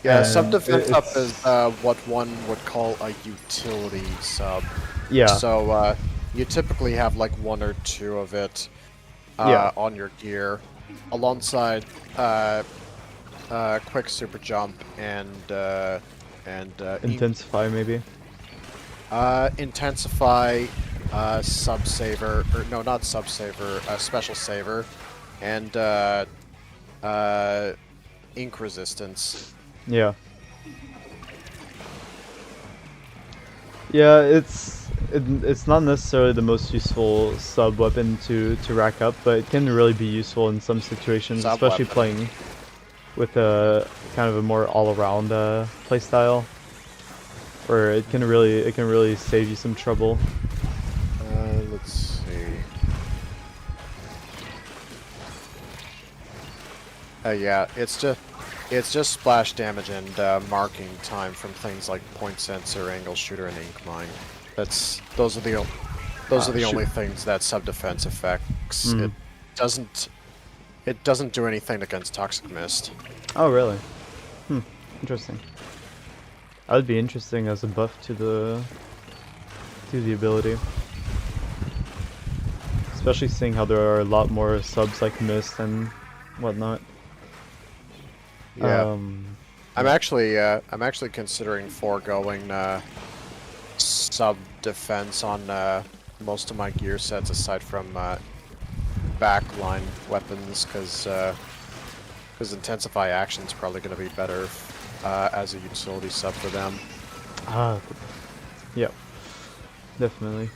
Yeah, And sub defense up it's- is what one would call a utility sub. Yeah. So you typically have like one or two of it Yeah. on your gear, alongside quick super jump and Intensify maybe. intensify, sub saver, or no, not sub saver, special saver, and ink resistance. Yeah. Yeah, it's not necessarily the most useful sub weapon to rack up, but it can really be useful in some situations, Sub especially weapon. playing with a kind of a more all-around playstyle, where it can really save you some trouble. Let's see. Yeah, it's just splash damage and marking time from things like point sensor, angle shooter, and ink mine. Those are the only things that sub defense affects. Mhm. It doesn't do anything against Toxic Mist. Oh really? Interesting. That would be interesting as a buff to the ability. Especially seeing how there are a lot more subs like Mist and whatnot. Yeah. I'm actually considering foregoing sub defense on most of my gear sets aside from backline weapons, because Intensify Action's probably going to be better as a utility sub for them. Yep, definitely.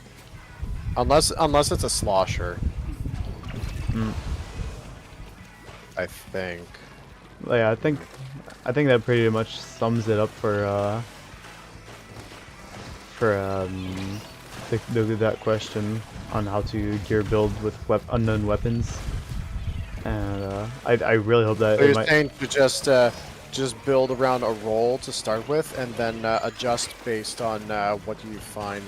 Unless it's a slosher. I think. Yeah, I think that pretty much sums it up for that question on how to gear build with unknown weapons. And I really hope that So it you're might. saying to just build around a roll to start with, and then adjust based on what you find.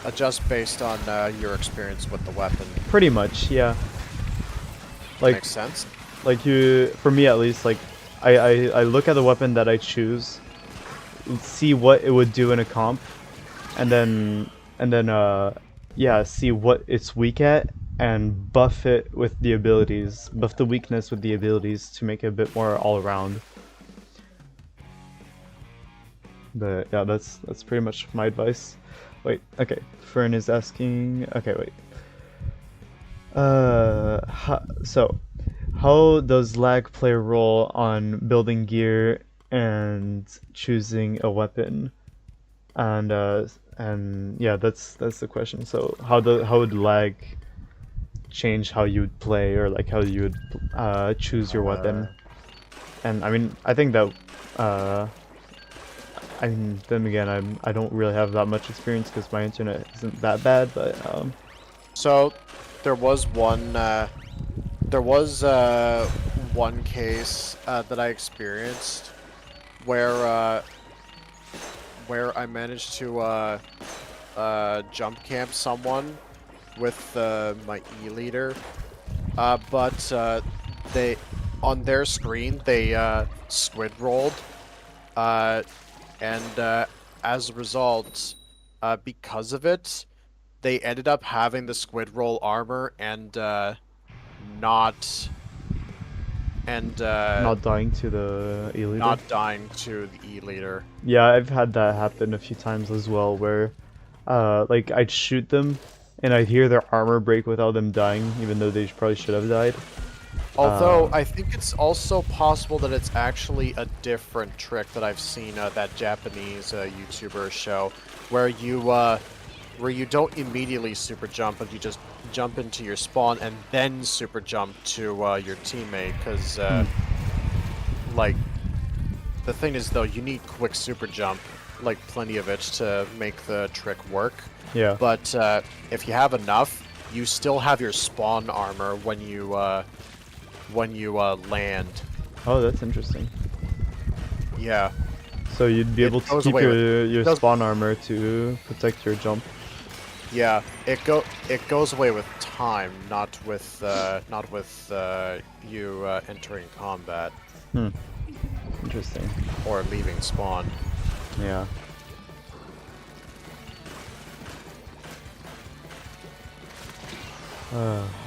Adjust based on your experience with the weapon. Pretty much, yeah. Like, Makes sense. like for me at least, like I look at the weapon that I choose, see what it would do in a comp, and then yeah, see what it's weak at, and buff it with the abilities, buff the weakness with the abilities to make it a bit more all around. But yeah, that's pretty much my advice. Wait, okay. Fern is asking. Okay, wait. So, how does lag play a role on building gear and choosing a weapon? And yeah, that's the question. So, how would lag change how you would play, or like how you would choose your weapon? And I mean, I think that I mean, then again, I don't really have that much experience because my internet isn't that bad, but So, there was one case that I experienced where I managed to jump camp someone with my E-leader, but they on their screen they squid rolled, and as a result, because of it, they ended up having the squid roll armor and not dying to the E-leader. not dying to the E-leader. Yeah, I've had that happen a few times as well, where like I'd shoot them and I'd hear their armor break without them dying, even though they probably should have died. Although I think it's also possible that it's actually a different trick that I've seen that Japanese YouTuber show, where you don't immediately super jump, but you just jump into your spawn and then super jump to your teammate, because like the thing is though, you need quick super jump, like plenty of it, to make the trick work. Yeah. But if you have enough, you still have your spawn armor when you land. Oh, that's interesting. Yeah. So you'd be able to keep your does- spawn armor to protect your jump. Yeah, it goes away with time, not with you entering combat Interesting. or leaving spawn. Yeah.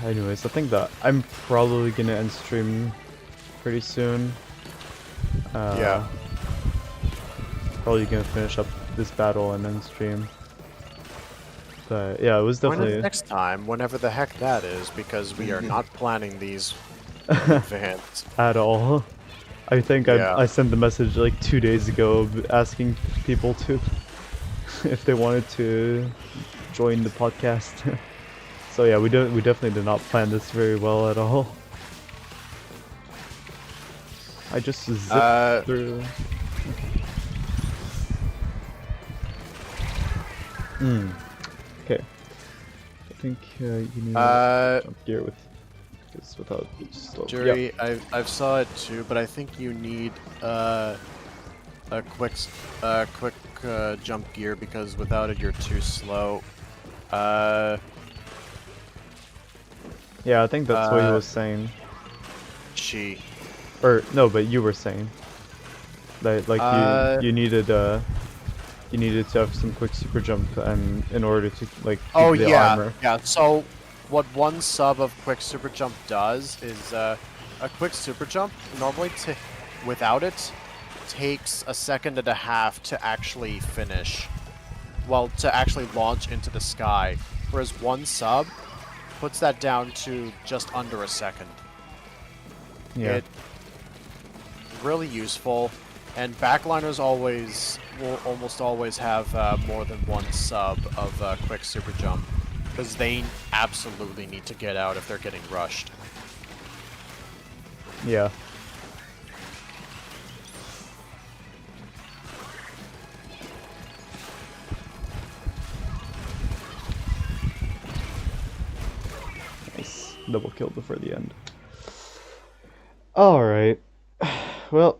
Anyways, I think that I'm probably gonna end stream pretty soon. Yeah. Probably gonna finish up this battle and then stream. But yeah, it was When is definitely next time, whenever the heck that is, because we are not planning these in advance. at all. I think Yeah. I sent the message like 2 days ago asking people to if they wanted to join the podcast. So yeah, we definitely did not plan this very well at all. I just zipped through. Okay. I think you need jump gear without slow. Jury, I've saw it too, but I think you need a quick jump gear, because without it you're too slow. Yeah, I think that's what he was saying. Cheat. Or no, but you were saying that like you needed to have some quick super jump and in order to like keep the armor. Yeah. So what one sub of quick super jump does is a quick super jump normally without it takes a second and a half to actually finish. well, to actually launch into the sky, whereas 1 sub puts that down to just under a second. Yeah. It really useful, and backliners will almost always have more than 1 sub of quick super jump, because they absolutely need to get out if they're getting rushed. Yeah. Nice. Double kill before the end. Alright. Well,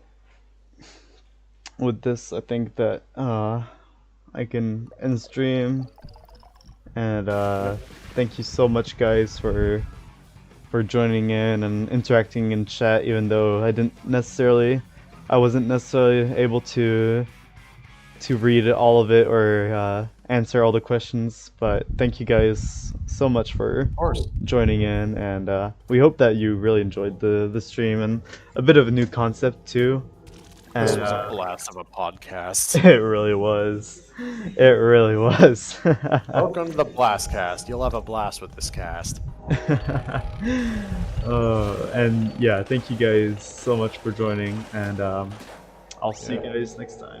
with this, I think that I can end stream. And thank you so much, guys, for joining in and interacting in chat, even though I wasn't necessarily able to read all of it or answer all the questions. But thank you guys so much for joining in, and we hope that you really enjoyed the stream and a bit of a new concept too. This And was a blast of a podcast. it really was. It really was. Welcome to the Blastcast. You'll have a blast with this cast. And yeah, thank you guys so much for joining, and I'll see you guys next time.